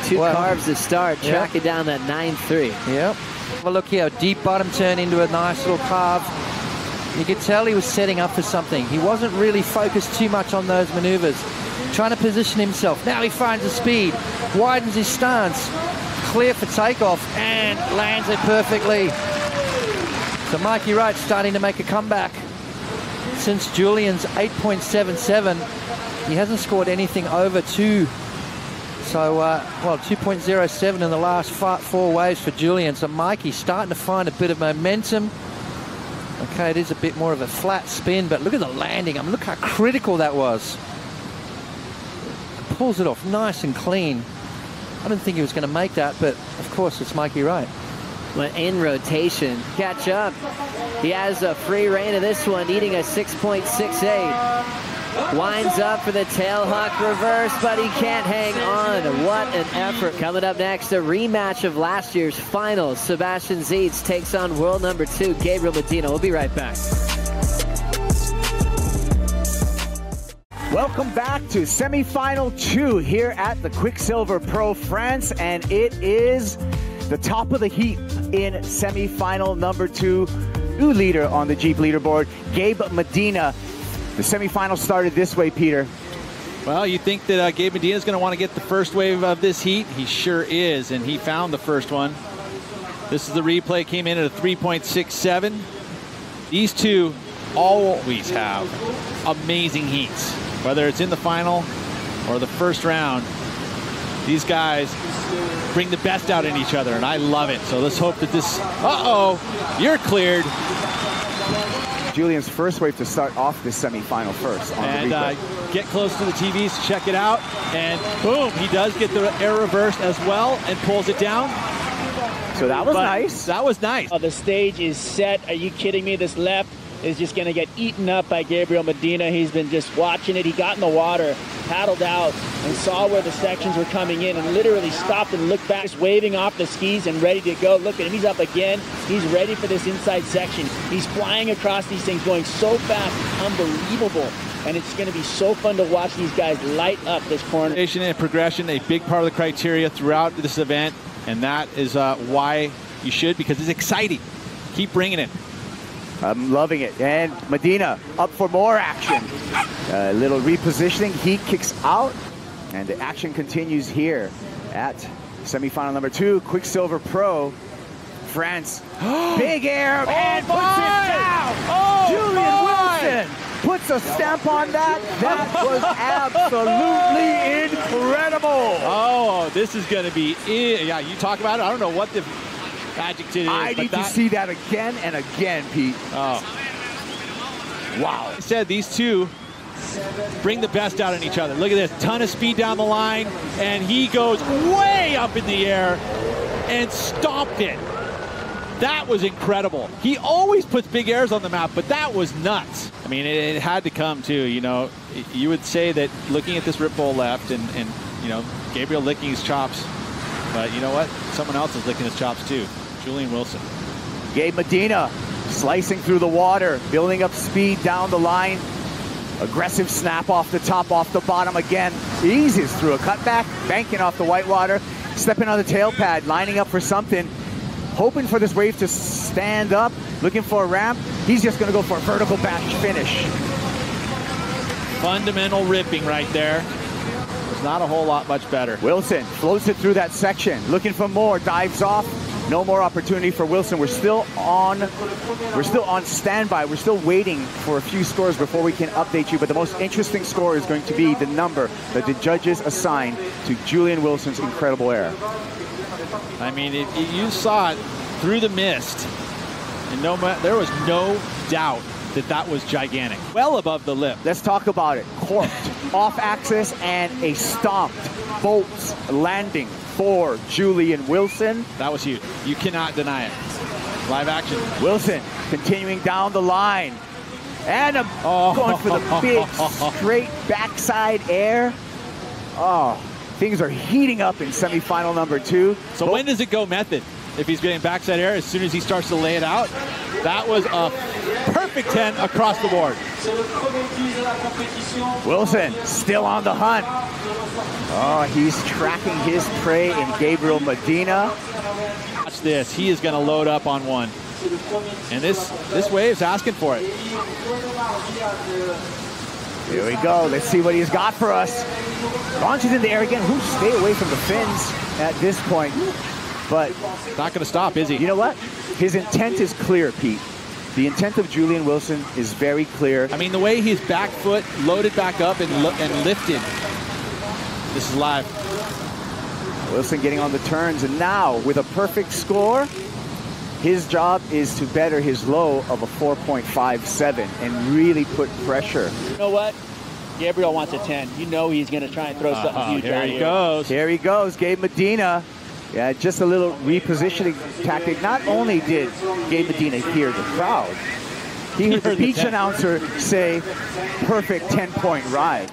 2 carves to start, tracking down that 9.3. Yep. Well, look here, deep bottom turn into a nice little carve. You could tell he was setting up for something. He wasn't really focused too much on those maneuvers. Trying to position himself. Now he finds the speed, widens his stance, clear for takeoff, and lands it perfectly. So Mikey Wright starting to make a comeback. Since Julian's 8.77, he hasn't scored anything over 2. So, 2.07 in the last 4 waves for Julian. So Mikey's starting to find a bit of momentum. Okay, it is a bit more of a flat spin, but look at the landing. I mean, look how critical that was. Pulls it off nice and clean. I didn't think he was going to make that, but of course it's Mikey Wright. But in rotation, catch up. He has a free reign of this one, eating a 6.68. Winds up for the tailhook reverse, but he can't hang on. What an effort. Coming up next, a rematch of last year's finals. Sebastian Siiickk takes on world number 2, Gabriel Medina. We'll be right back. Welcome back to semifinal 2 here at the Quiksilver Pro France, and it is the top of the heap in semifinal number 2. New leader on the Jeep leaderboard, Gabe Medina. The semifinal started this way, Peter. Well, you think that Gabe Medina is going to want to get the first wave of this heat? He sure is, and he found the first one. This is the replay, came in at a 3.67. These two always have amazing heats, whether it's in the final or the first round. These guys bring the best out in each other, and I love it. So let's hope that this, you're cleared. Julian's first wave to start off this semifinal first on the replay. Get close to the TVs to check it out, and boom, he does get the air reverse as well and pulls it down. So that was nice. That was nice. The stage is set. Are you kidding me? This left is just going to get eaten up by Gabriel Medina. He's been just watching it. He got in the water, paddled out, and saw where the sections were coming in and literally stopped and looked back, just waving off the skis and ready to go. Look at him. He's up again. He's ready for this inside section. He's flying across these things, going so fast. Unbelievable. And it's going to be so fun to watch these guys light up this corner. And progression, a big part of the criteria throughout this event, and that is why you should, because it's exciting. Keep bringing it. I'm loving it. And Medina up for more action. A little repositioning. He kicks out. And the action continues here at semifinal number 2, Quiksilver Pro France. Big air and puts it down. Julian Wilson puts a stamp on that. That was absolutely incredible. Oh, this is going to be, yeah, you talk about it. I don't know what the adjective is. I need to see that again and again, Pete. Oh. Wow. I said these two bring the best out in each other. Look at this, ton of speed down the line, and he goes way up in the air and stomped it. That was incredible. He always puts big airs on the map, but that was nuts. I mean, it had to come too, you know. You would say that looking at this rip bowl left and you know, Gabriel licking his chops, but you know what? Someone else is licking his chops too. Julian Wilson. Gabe Medina slicing through the water, building up speed down the line. Aggressive snap off the top, off the bottom again. Eases through a cutback, banking off the whitewater, stepping on the tail pad, lining up for something, hoping for this wave to stand up, looking for a ramp. He's just going to go for a vertical batch finish. Fundamental ripping right there. There's not a whole lot much better. Wilson floats it through that section, looking for more, dives off. No more opportunity for Wilson. We're still on standby. We're still waiting for a few scores before we can update you. But the most interesting score is going to be the number that the judges assign to Julian Wilson's incredible air. I mean, you saw it through the mist, and there was no doubt that that was gigantic. Well above the lip. Let's talk about it. Corked, off axis, and a stomped bolts landing for Julian Wilson. That was huge. You cannot deny it. Live action. Wilson continuing down the line. And going for the big straight backside air. Oh, things are heating up in semifinal number 2. So when does it go method? If he's getting backside air, as soon as he starts to lay it out. That was a perfect 10 across the board. Wilson still on the hunt. Oh, he's tracking his prey in Gabriel Medina. Watch this. He is going to load up on one. And this wave's asking for it. Here we go. Let's see what he's got for us. Launches in the air again. Who stay away from the fins at this point. But not going to stop, is he? You know what? His intent is clear, Pete. The intent of Julian Wilson is very clear. I mean, the way his back foot loaded back up and lifted. This is live. Wilson getting on the turns, and now with a perfect score, his job is to better his low of a 4.57 and really put pressure. You know what? Gabriel wants a 10. You know he's going to try and throw something huge out here. Here he goes. Here he goes, Gabe Medina. Yeah, just a little repositioning tactic. Not only did Gabe Medina hear the crowd, he heard the beach announcer say, perfect 10-point ride.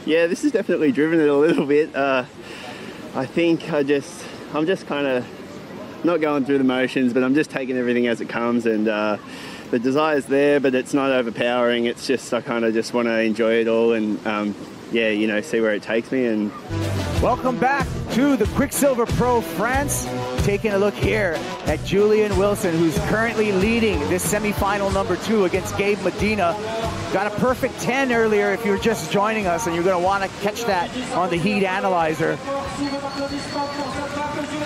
Yeah, this has definitely driven it a little bit. I think I'm just kind of not going through the motions, but I'm just taking everything as it comes, and the desire's there, but it's not overpowering. It's just, I kind of just want to enjoy it all and, yeah, you know, see where it takes me. And welcome back to the Quiksilver Pro France. Taking a look here at Julian Wilson, who's currently leading this semifinal number 2 against Gabe Medina. Got a perfect 10 earlier if you're just joining us, and you're going to want to catch that on the heat analyzer.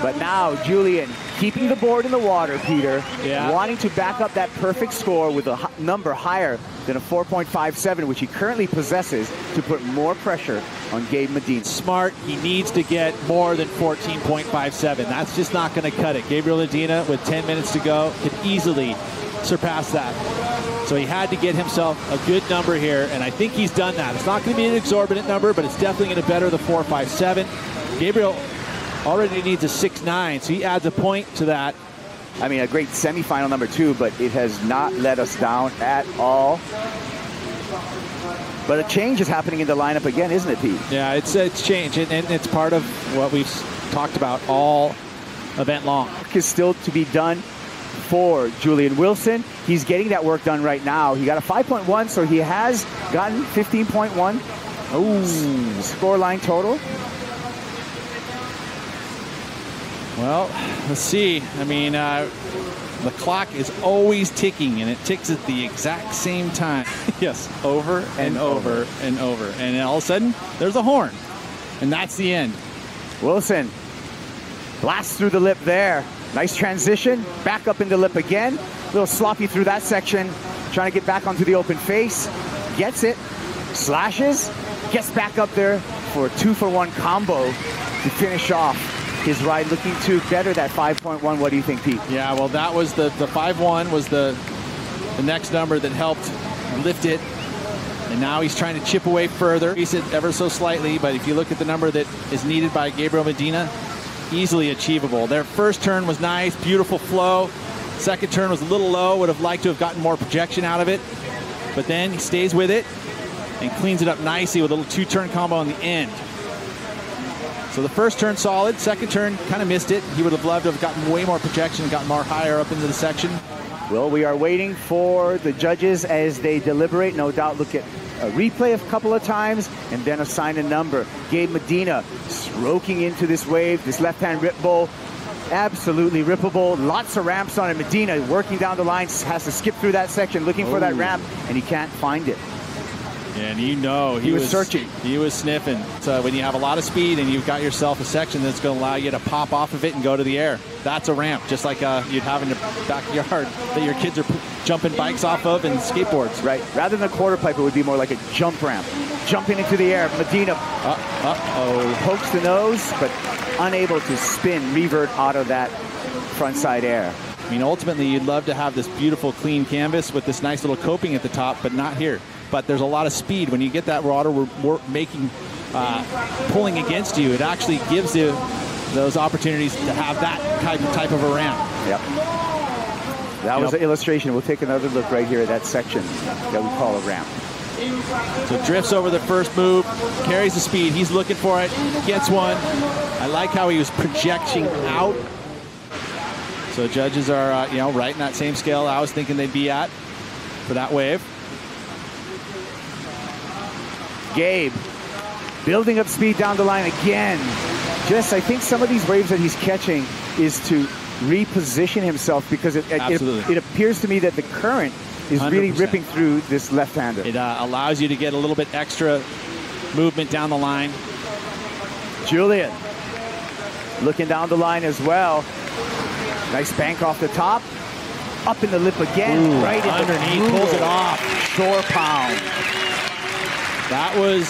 But now Julian keeping the board in the water, Peter, wanting to back up that perfect score with a number higher than a 4.57, which he currently possesses, to put more pressure on Gabe Medina. Smart, he needs to get more than 14.57. That's just not going to cut it. Gabriel Medina, with 10 minutes to go, could easily surpass that. So he had to get himself a good number here, and I think he's done that. It's not going to be an exorbitant number, but it's definitely going to better the 4.57. Gabriel already needs a 6.9, so he adds a point to that. I mean, a great semifinal number 2, but it has not let us down at all. But a change is happening in the lineup again, isn't it, Pete? Yeah, it's changed, and it's part of what we've talked about all event long. Work is still to be done for Julian Wilson. He's getting that work done right now. He got a 5.1, so he has gotten 15.1. Oh, score line total. Well, let's see. I mean, the clock is always ticking, and it ticks at the exact same time. Yes, over and over and over. And then all of a sudden, there's a horn. And that's the end. Wilson blasts through the lip there. Nice transition. Back up in the lip again. A little sloppy through that section. Trying to get back onto the open face. Gets it. Slashes. Gets back up there for a 2-for-1 combo to finish off his ride, looking to better that 5.1. What do you think, Pete? Yeah, well, that was the 5.1 was the next number that helped lift it. And now he's trying to chip away further. Increase it ever so slightly, but if you look at the number that is needed by Gabriel Medina, easily achievable. Their first turn was nice, beautiful flow. Second turn was a little low, would have liked to have gotten more projection out of it. But then he stays with it and cleans it up nicely with a little 2-turn combo on the end. So the first turn solid, second turn kind of missed it. He would have loved to have gotten way more projection, gotten more higher up into the section. Well, we are waiting for the judges as they deliberate. No doubt look at a replay a couple of times and then assign a number. Gabe Medina stroking into this wave, this left-hand rip bowl. Absolutely rippable. Lots of ramps on it. Medina working down the line, has to skip through that section looking for that ramp, and he can't find it. And you know he was searching. He was sniffing. So when you have a lot of speed and you've got yourself a section that's going to allow you to pop off of it and go to the air, that's a ramp, just like you'd have in the backyard that your kids are jumping bikes off of and skateboards. Right. Rather than a quarter pipe, it would be more like a jump ramp. Jumping into the air. Medina pokes the nose, but unable to spin, revert out of that frontside air. I mean, ultimately, you'd love to have this beautiful, clean canvas with this nice little coping at the top, but not here. But there's a lot of speed. When you get that water pulling against you, it actually gives you those opportunities to have that type of a ramp. Yep. That was an illustration. We'll take another look right here at that section that we call a ramp. So drifts over the first move, carries the speed. He's looking for it, gets one. I like how he was projecting out. So judges are, right in that same scale I was thinking they'd be at for that wave. Gabe building up speed down the line again. I think some of these waves that he's catching is to reposition himself, because it appears to me that the current is 100%. Really ripping through this left-hander. It allows you to get a little bit extra movement down the line. Julian looking down the line as well. Nice bank off the top. Up in the lip again. Right underneath, pulls it off. Shore pound. That was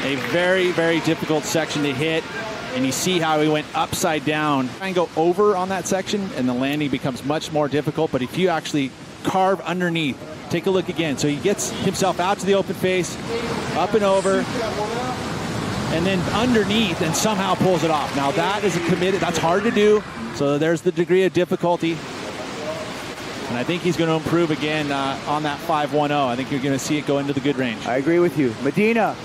a very, very difficult section to hit, and you see how he went upside down. Try and go over on that section, and the landing becomes much more difficult, but if you actually carve underneath, take a look again. So he gets himself out to the open face, up and over, and then underneath and somehow pulls it off. Now that is a committed, that's hard to do. So there's the degree of difficulty. And I think he's going to improve again on that 5-1-0. I think you're going to see it go into the good range. I agree with you. Medina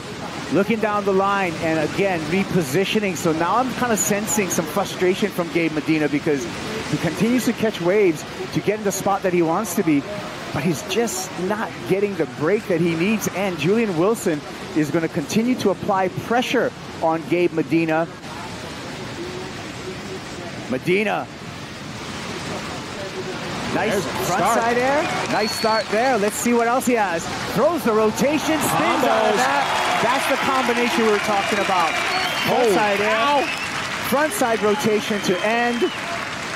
looking down the line and again repositioning. So now I'm kind of sensing some frustration from Gabe Medina because he continues to catch waves to get in the spot that he wants to be, but he's just not getting the break that he needs. And Julian Wilson is going to continue to apply pressure on Gabe Medina. Medina. Nice frontside air. Nice start there. Let's see what else he has. Throws the rotation, spins out of that. That's the combination we were talking about. Frontside air. Frontside rotation to end.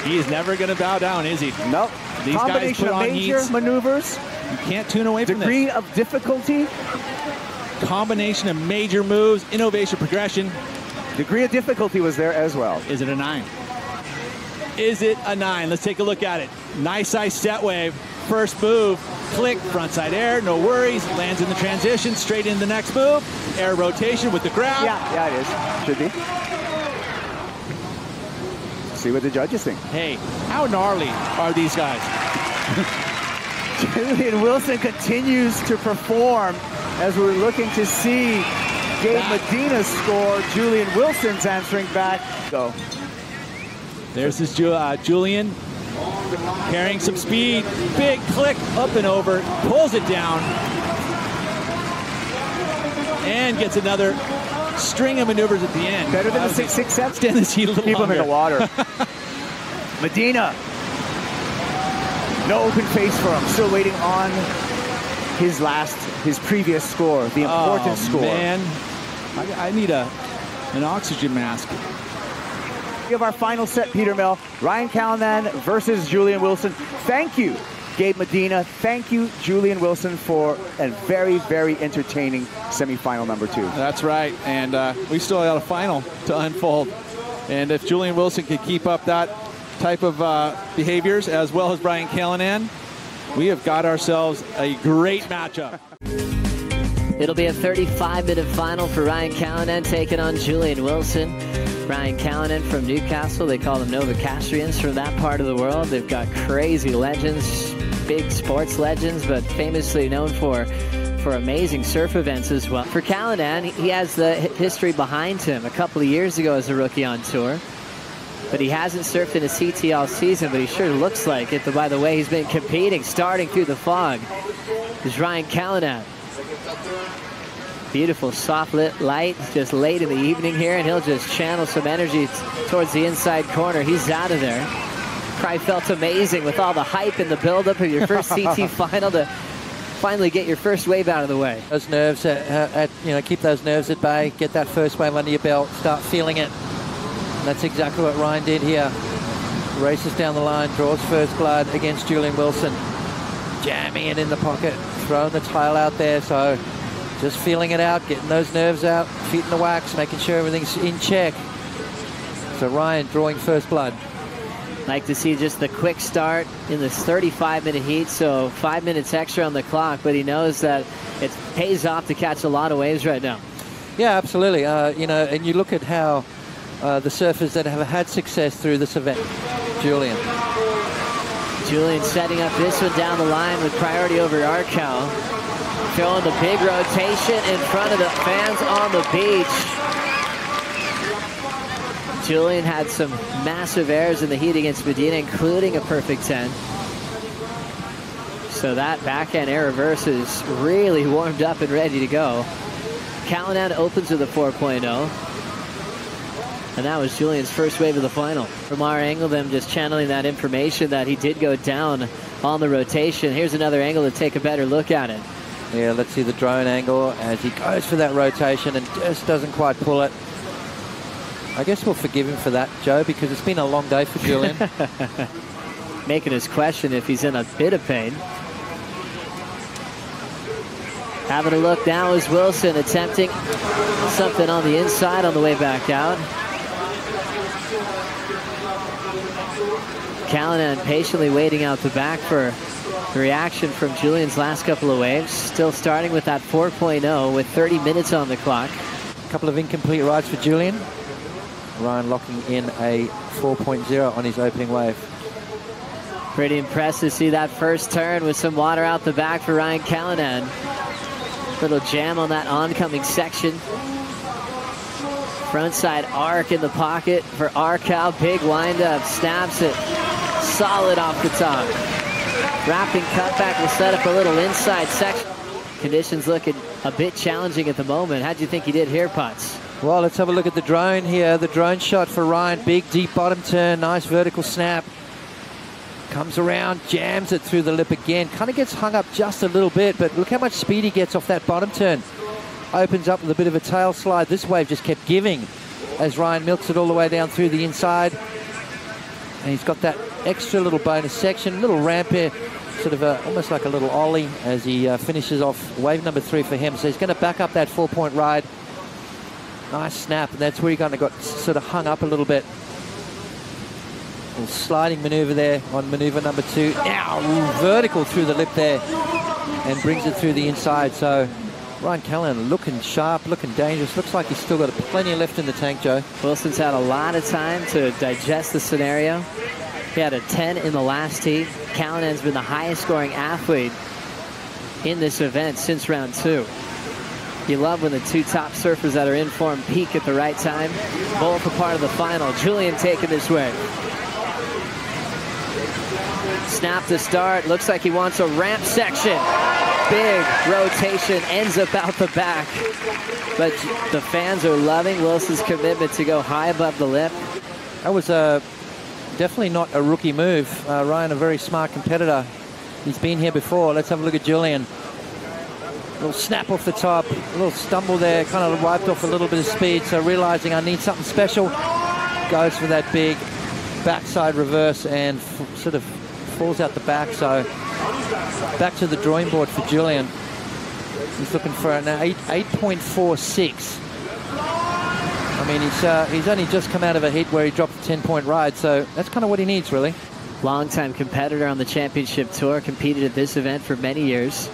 He is never going to bow down, is he? Nope. These combination guys put of on major heats. maneuvers. You can't tune away from this. Degree of difficulty. Combination of major moves, innovation, progression. Degree of difficulty was there as well. Is it a 9? Is it a 9? Let's take a look at it. Nice ice set wave. First move, click, frontside air, no worries. Lands in the transition, straight into the next move. Air rotation with the grab. Yeah, it is. Should be. See what the judges think. Hey, how gnarly are these guys? Julian Wilson continues to perform as we're looking to see Gabe Medina score. Julian Wilson's answering back. Go. There's this Julian carrying some speed. Big click up and over. Pulls it down. And gets another string of maneuvers at the end. Better than the 6-6-7. Stand this heat a little Keep him in the water. Medina. No open face for him. Still waiting on his previous score, the important score. Man, I need an oxygen mask. We have our final set, Peter Mill. Ryan Callanan versus Julian Wilson. Thank you, Gabe Medina. Thank you, Julian Wilson, for a very, very entertaining semifinal number 2. That's right, and we still got a final to unfold. And if Julian Wilson could keep up that type of behaviors, as well as Ryan Callanan, we have got ourselves a great matchup. It'll be a 35-minute final for Ryan Callanan taking on Julian Wilson. Ryan Callanan from Newcastle. They call them Novocastrians from that part of the world. They've got crazy legends, big sports legends, but famously known for amazing surf events as well. For Callanan, he has the history behind him. A couple of years ago as a rookie on tour. But he hasn't surfed in a CT all season, but he sure looks like it. By the way, he's been competing, starting through the fog. Is Ryan Callanan. Beautiful soft lit light, just late in the evening here, and he'll just channel some energy towards the inside corner. He's out of there. Probably felt amazing with all the hype and the buildup of your first CT final to finally get your first wave out of the way. Those nerves, keep those nerves at bay, get that first wave under your belt, start feeling it. And that's exactly what Ryan did here. Races down the line, draws first blood against Julian Wilson. Jamming it in the pocket, throwing the tail out there, so just feeling it out, getting those nerves out, feet in the wax, making sure everything's in check. So Ryan drawing first blood. Like to see just the quick start in this 35-minute heat, so 5 minutes extra on the clock, but he knows that it pays off to catch a lot of waves right now. Yeah, absolutely. And you look at how the surfers that have had success through this event. Julian setting up this one down the line with priority over Arkel. Throwing the big rotation in front of the fans on the beach. Julian had some massive errors in the heat against Medina, including a perfect 10. So that backhand air reverse is really warmed up and ready to go. Callanan opens with a 4.0. And that was Julian's first wave of the final. From our angle, them just channeling that information that he did go down on the rotation. Here's another angle to take a better look at it. Yeah, let's see the drone angle as he goes for that rotation and just doesn't quite pull it. I guess we'll forgive him for that, Joe, because it's been a long day for Julian. Making us question if he's in a bit of pain. Having a look now is Wilson attempting something on the inside on the way back out. Callanan patiently waiting out the back for the reaction from Julian's last couple of waves. Still starting with that 4.0 with 30 minutes on the clock. A couple of incomplete rides for Julian. Ryan locking in a 4.0 on his opening wave. Pretty impressive to see that first turn with some water out the back for Ryan Callanan. Little jam on that oncoming section. Frontside arc in the pocket for Arcal. Big windup, snaps it. Solid off the top. Wrapping cutback will set up a little inside section. Conditions looking a bit challenging at the moment. How'd you think he did here, Putz? Well, let's have a look at the drone here. The drone shot for Ryan. Big, deep bottom turn. Nice vertical snap. Comes around, jams it through the lip again. Kind of gets hung up just a little bit, but look how much speed he gets off that bottom turn. Opens up with a bit of a tail slide. This wave just kept giving as Ryan milks it all the way down through the inside. And he's got that extra little bonus section, little ramp here, sort of almost like a little ollie as he finishes off wave number 3 for him. So he's going to back up that 4-point ride. Nice snap, and that's where he kind of got sort of hung up a little bit. Little sliding maneuver there on maneuver number 2. Ow, vertical through the lip there and brings it through the inside. So Ryan Callanan looking sharp, looking dangerous. Looks like he's still got plenty left in the tank, Joe. Wilson's had a lot of time to digest the scenario. He had a 10 in the last heat. Callanan's been the highest scoring athlete in this event since round 2. You love when the two top surfers that are in form peak at the right time. Both a part of the final. Julian taking this way. Snap to start. Looks like he wants a ramp section. Big rotation. Ends up out the back. But the fans are loving Wilson's commitment to go high above the lip. That was definitely not a rookie move. Ryan, a very smart competitor. He's been here before. Let's have a look at Julian. A little snap off the top. A little stumble there. Kind of wiped off a little bit of speed. So realizing I need something special. Goes for that big backside reverse and sort of falls out the back. So back to the drawing board for Julian. He's looking for an 8.46. I mean, he's only just come out of a heat where he dropped a 10-point ride, so that's kind of what he needs, really. Longtime competitor on the championship tour, competed at this event for many years.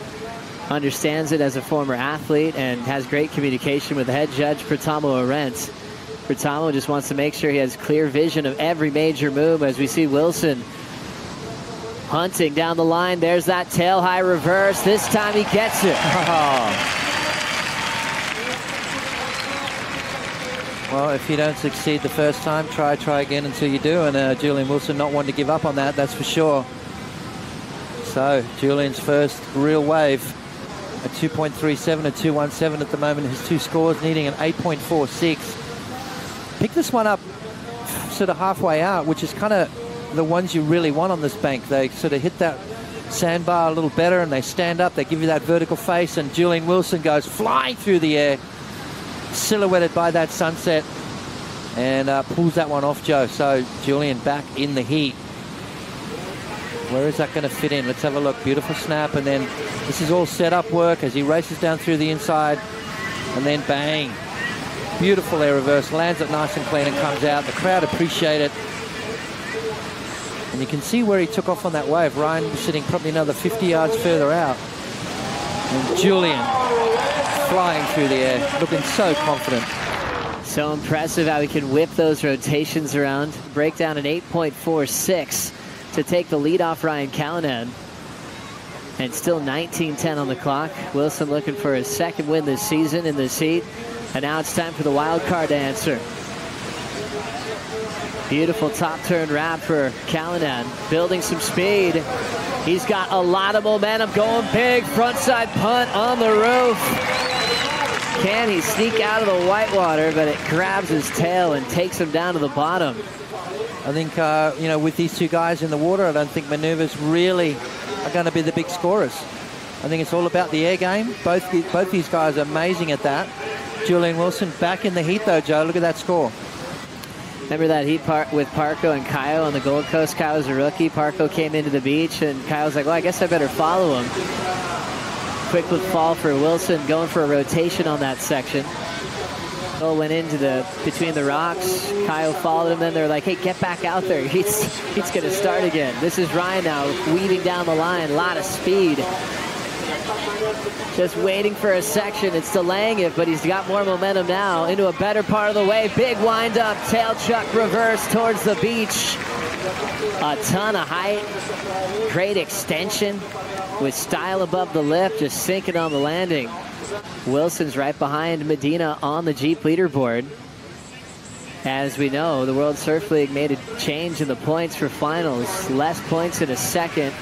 Understands it as a former athlete and has great communication with the head judge, Pratamo Arendt. Pratamo just wants to make sure he has clear vision of every major move as we see Wilson hunting down the line. There's that tail high reverse. This time he gets it. Well, if you don't succeed the first time, try again until you do. And Julian Wilson not one to give up on that, that's for sure. So Julian's first real wave, a 2.37, a 2.17 at the moment. His two scores needing an 8.46. Pick this one up sort of halfway out, which is kind of the ones you really want on this bank. They sort of hit that sandbar a little better and they stand up, they give you that vertical face, and Julian Wilson goes flying through the air, silhouetted by that sunset, and pulls that one off, Joe. So Julian back in the heat. Where is that going to fit in? Let's have a look. Beautiful snap, and then this is all set up work as he races down through the inside, and then bang. Beautiful air reverse, lands it nice and clean and comes out. The crowd appreciate it. And you can see where he took off on that wave. Ryan was sitting probably another 50 yards further out. And Julian flying through the air, looking so confident. So impressive how he can whip those rotations around. Break down an 8.46 to take the lead off Ryan Callanan. And still 19-10 on the clock. Wilson looking for his second win this season in this heat. And now it's time for the wild card to answer. Beautiful top turn wrap for Callanan, building some speed. He's got a lot of momentum, going big, frontside punt on the roof. Can he sneak out of the whitewater, but it grabs his tail and takes him down to the bottom. I think, you know, with these two guys in the water, I don't think maneuvers really are going to be the big scorers. I think it's all about the air game. Both these guys are amazing at that. Julian Wilson back in the heat though, Joe. Look at that score. Remember that heat with Parko and Kyle on the Gold Coast? Kyle was a rookie. Parko came into the beach, and Kyle was like, well, I guess I better follow him. Quick with fall for Wilson, going for a rotation on that section. Cole went into between the rocks. Kyle followed him. Then they're like, hey, get back out there. He's going to start again. This is Ryan now, weaving down the line. A lot of speed. Just waiting for a section. It's delaying it, but he's got more momentum now into a better part of the way. Big wind up, tail chuck reverse towards the beach. A ton of height, great extension with style above the lip, just sinking on the landing. Wilson's right behind Medina on the Jeep leaderboard. As we know, the World Surf League made a change in the points for finals. Less points in a second,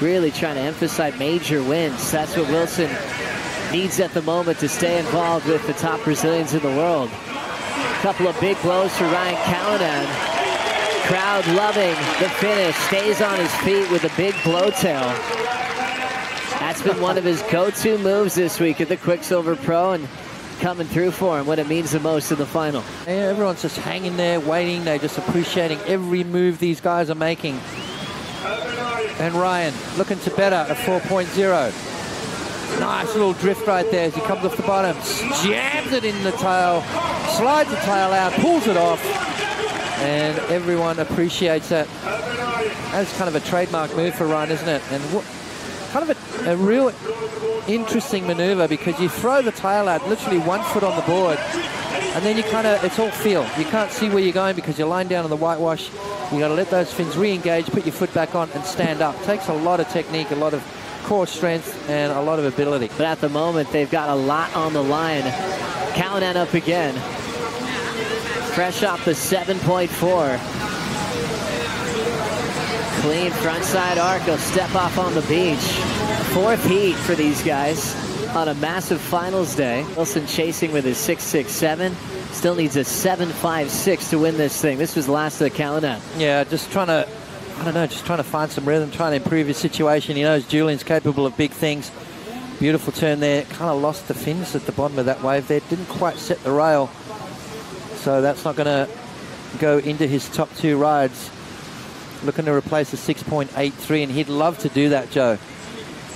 really trying to emphasize major wins. That's what Wilson needs at the moment to stay involved with the top Brazilians in the world. A couple of big blows for Ryan Callanan. Crowd loving the finish, stays on his feet with a big blowtail. That's been one of his go-to moves this week at the Quiksilver Pro, and coming through for him when it means the most in the final. Yeah, everyone's just hanging there, waiting. They're just appreciating every move these guys are making. And Ryan looking to better at 4.0. Nice little drift right there as he comes off the bottom. Jams it in the tail, slides the tail out, pulls it off. And everyone appreciates that. That's kind of a trademark move for Ryan, isn't it? And kind of a real interesting maneuver, because you throw the tail out literally 1 foot on the board, and then you kind of, it's all feel. You can't see where you're going because you're lying down on the whitewash. You got to let those fins re-engage, put your foot back on, and stand up. It takes a lot of technique, a lot of core strength, and a lot of ability. But at the moment, they've got a lot on the line. Callanan up again. Fresh off the 7.4. Clean frontside arc. He'll step off on the beach. 4th heat for these guys on a massive finals day. Wilson chasing with his 6.67. Still needs a 7.56 to win this thing. This was the last of the Callanan. Yeah, just trying to, I don't know, just trying to find some rhythm, trying to improve his situation. He knows Julian's capable of big things. Beautiful turn there. Kind of lost the fins at the bottom of that wave there. Didn't quite set the rail. So that's not going to go into his top 2 rides. Looking to replace the 6.83, and he'd love to do that, Joe.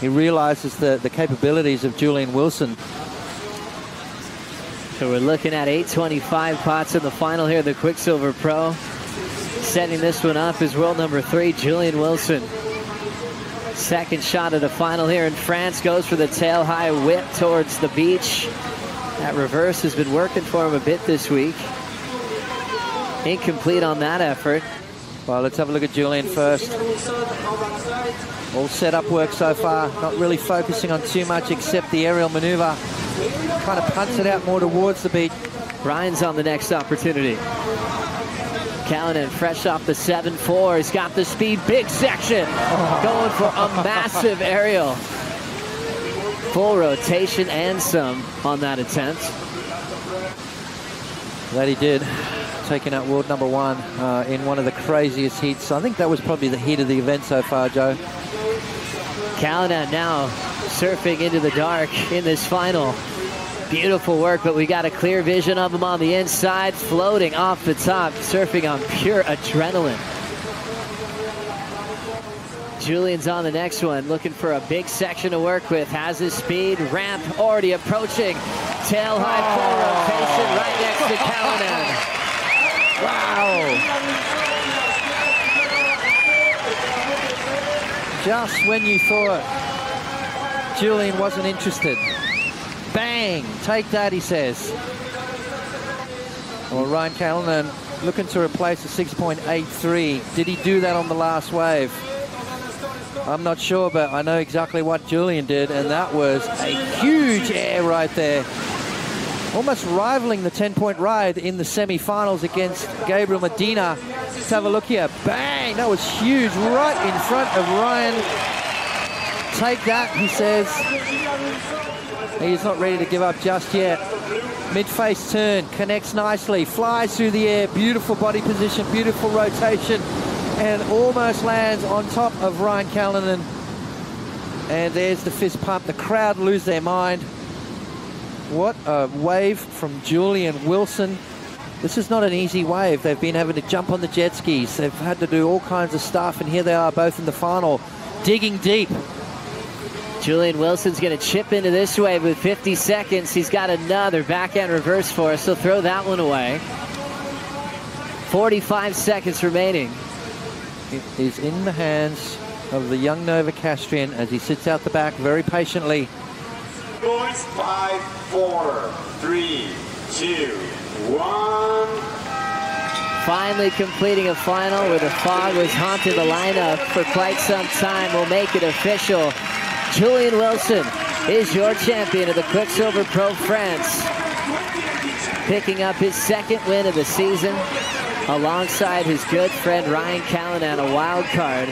He realizes the capabilities of Julian Wilson. So we're looking at 825 pots in the final here, the Quiksilver Pro. Setting this one up is world number 3, Julian Wilson. Second shot of the final here in France, goes for the tail high whip towards the beach. That reverse has been working for him a bit this week. Incomplete on that effort. Well, let's have a look at Julian first. All set up work so far. Not really focusing on too much except the aerial maneuver. Kind of punts it out more towards the beach. Ryan's on the next opportunity. Callanan fresh off the 7.4. He's got the speed. Big section. Going for a massive aerial. Full rotation and some on that attempt. That he did. Taking out world number 1 in one of the craziest heats. I think that was probably the heat of the event so far, Joe. Callanan now surfing into the dark in this final. Beautiful work, but we got a clear vision of him on the inside, floating off the top, surfing on pure adrenaline. Julian's on the next one, looking for a big section to work with. Has his speed, ramp already approaching. Tail high full rotation right next to Callanan. Wow. Just when you thought Julian wasn't interested. Bang! Take that, he says. Well, Ryan Callanan looking to replace the 6.83. Did he do that on the last wave? I'm not sure, but I know exactly what Julian did, and that was a huge air right there. Almost rivaling the 10-point ride in the semi-finals against Gabriel Medina. Let's have a look here. Bang! That was huge, right in front of Ryan. Take that, he says. He's not ready to give up just yet. Mid-face turn, connects nicely, flies through the air, beautiful body position, beautiful rotation, and almost lands on top of Ryan Callanan. And there's the fist pump. The crowd lose their mind. What a wave from Julian Wilson. This is not an easy wave. They've been having to jump on the jet skis. They've had to do all kinds of stuff, and here they are both in the final, digging deep. Julian Wilson's going to chip into this wave with 50 seconds. He's got another backhand reverse for us, so throw that one away. 45 seconds remaining. It is in the hands of the young Novocastrian as he sits out the back very patiently. Boys, 5, 4, 3, 2, 1. Finally completing a final where the fog was haunting the lineup for quite some time. We'll make it official. Julian Wilson is your champion of the Quiksilver Pro France, picking up his second win of the season alongside his good friend Ryan Callanan, a wild card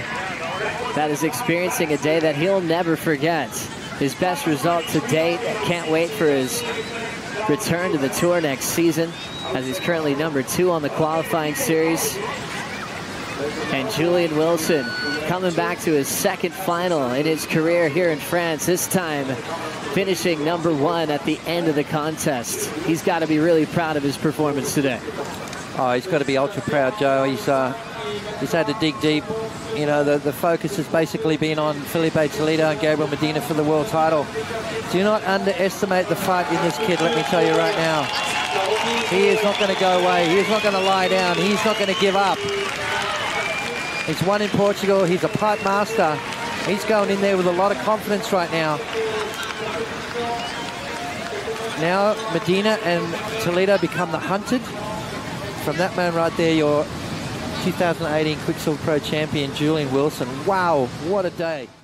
that is experiencing a day that he'll never forget. His best result to date. Can't wait for his return to the tour next season, as he's currently #2 on the qualifying series. And Julian Wilson coming back to his second final in his career here in France, this time finishing #1 at the end of the contest. He's got to be really proud of his performance today. Oh, he's got to be ultra proud, Joe. He's had to dig deep. You know, the focus has basically been on Felipe Toledo and Gabriel Medina for the world title. Do not underestimate the fight in this kid, let me tell you right now. He is not going to go away. He is not going to lie down. He's not going to give up. He's won in Portugal. He's a pipe master. He's going in there with a lot of confidence right now. Now Medina and Toledo become the hunted. From that man right there, your 2018 Quiksilver Pro champion, Julian Wilson. Wow, what a day.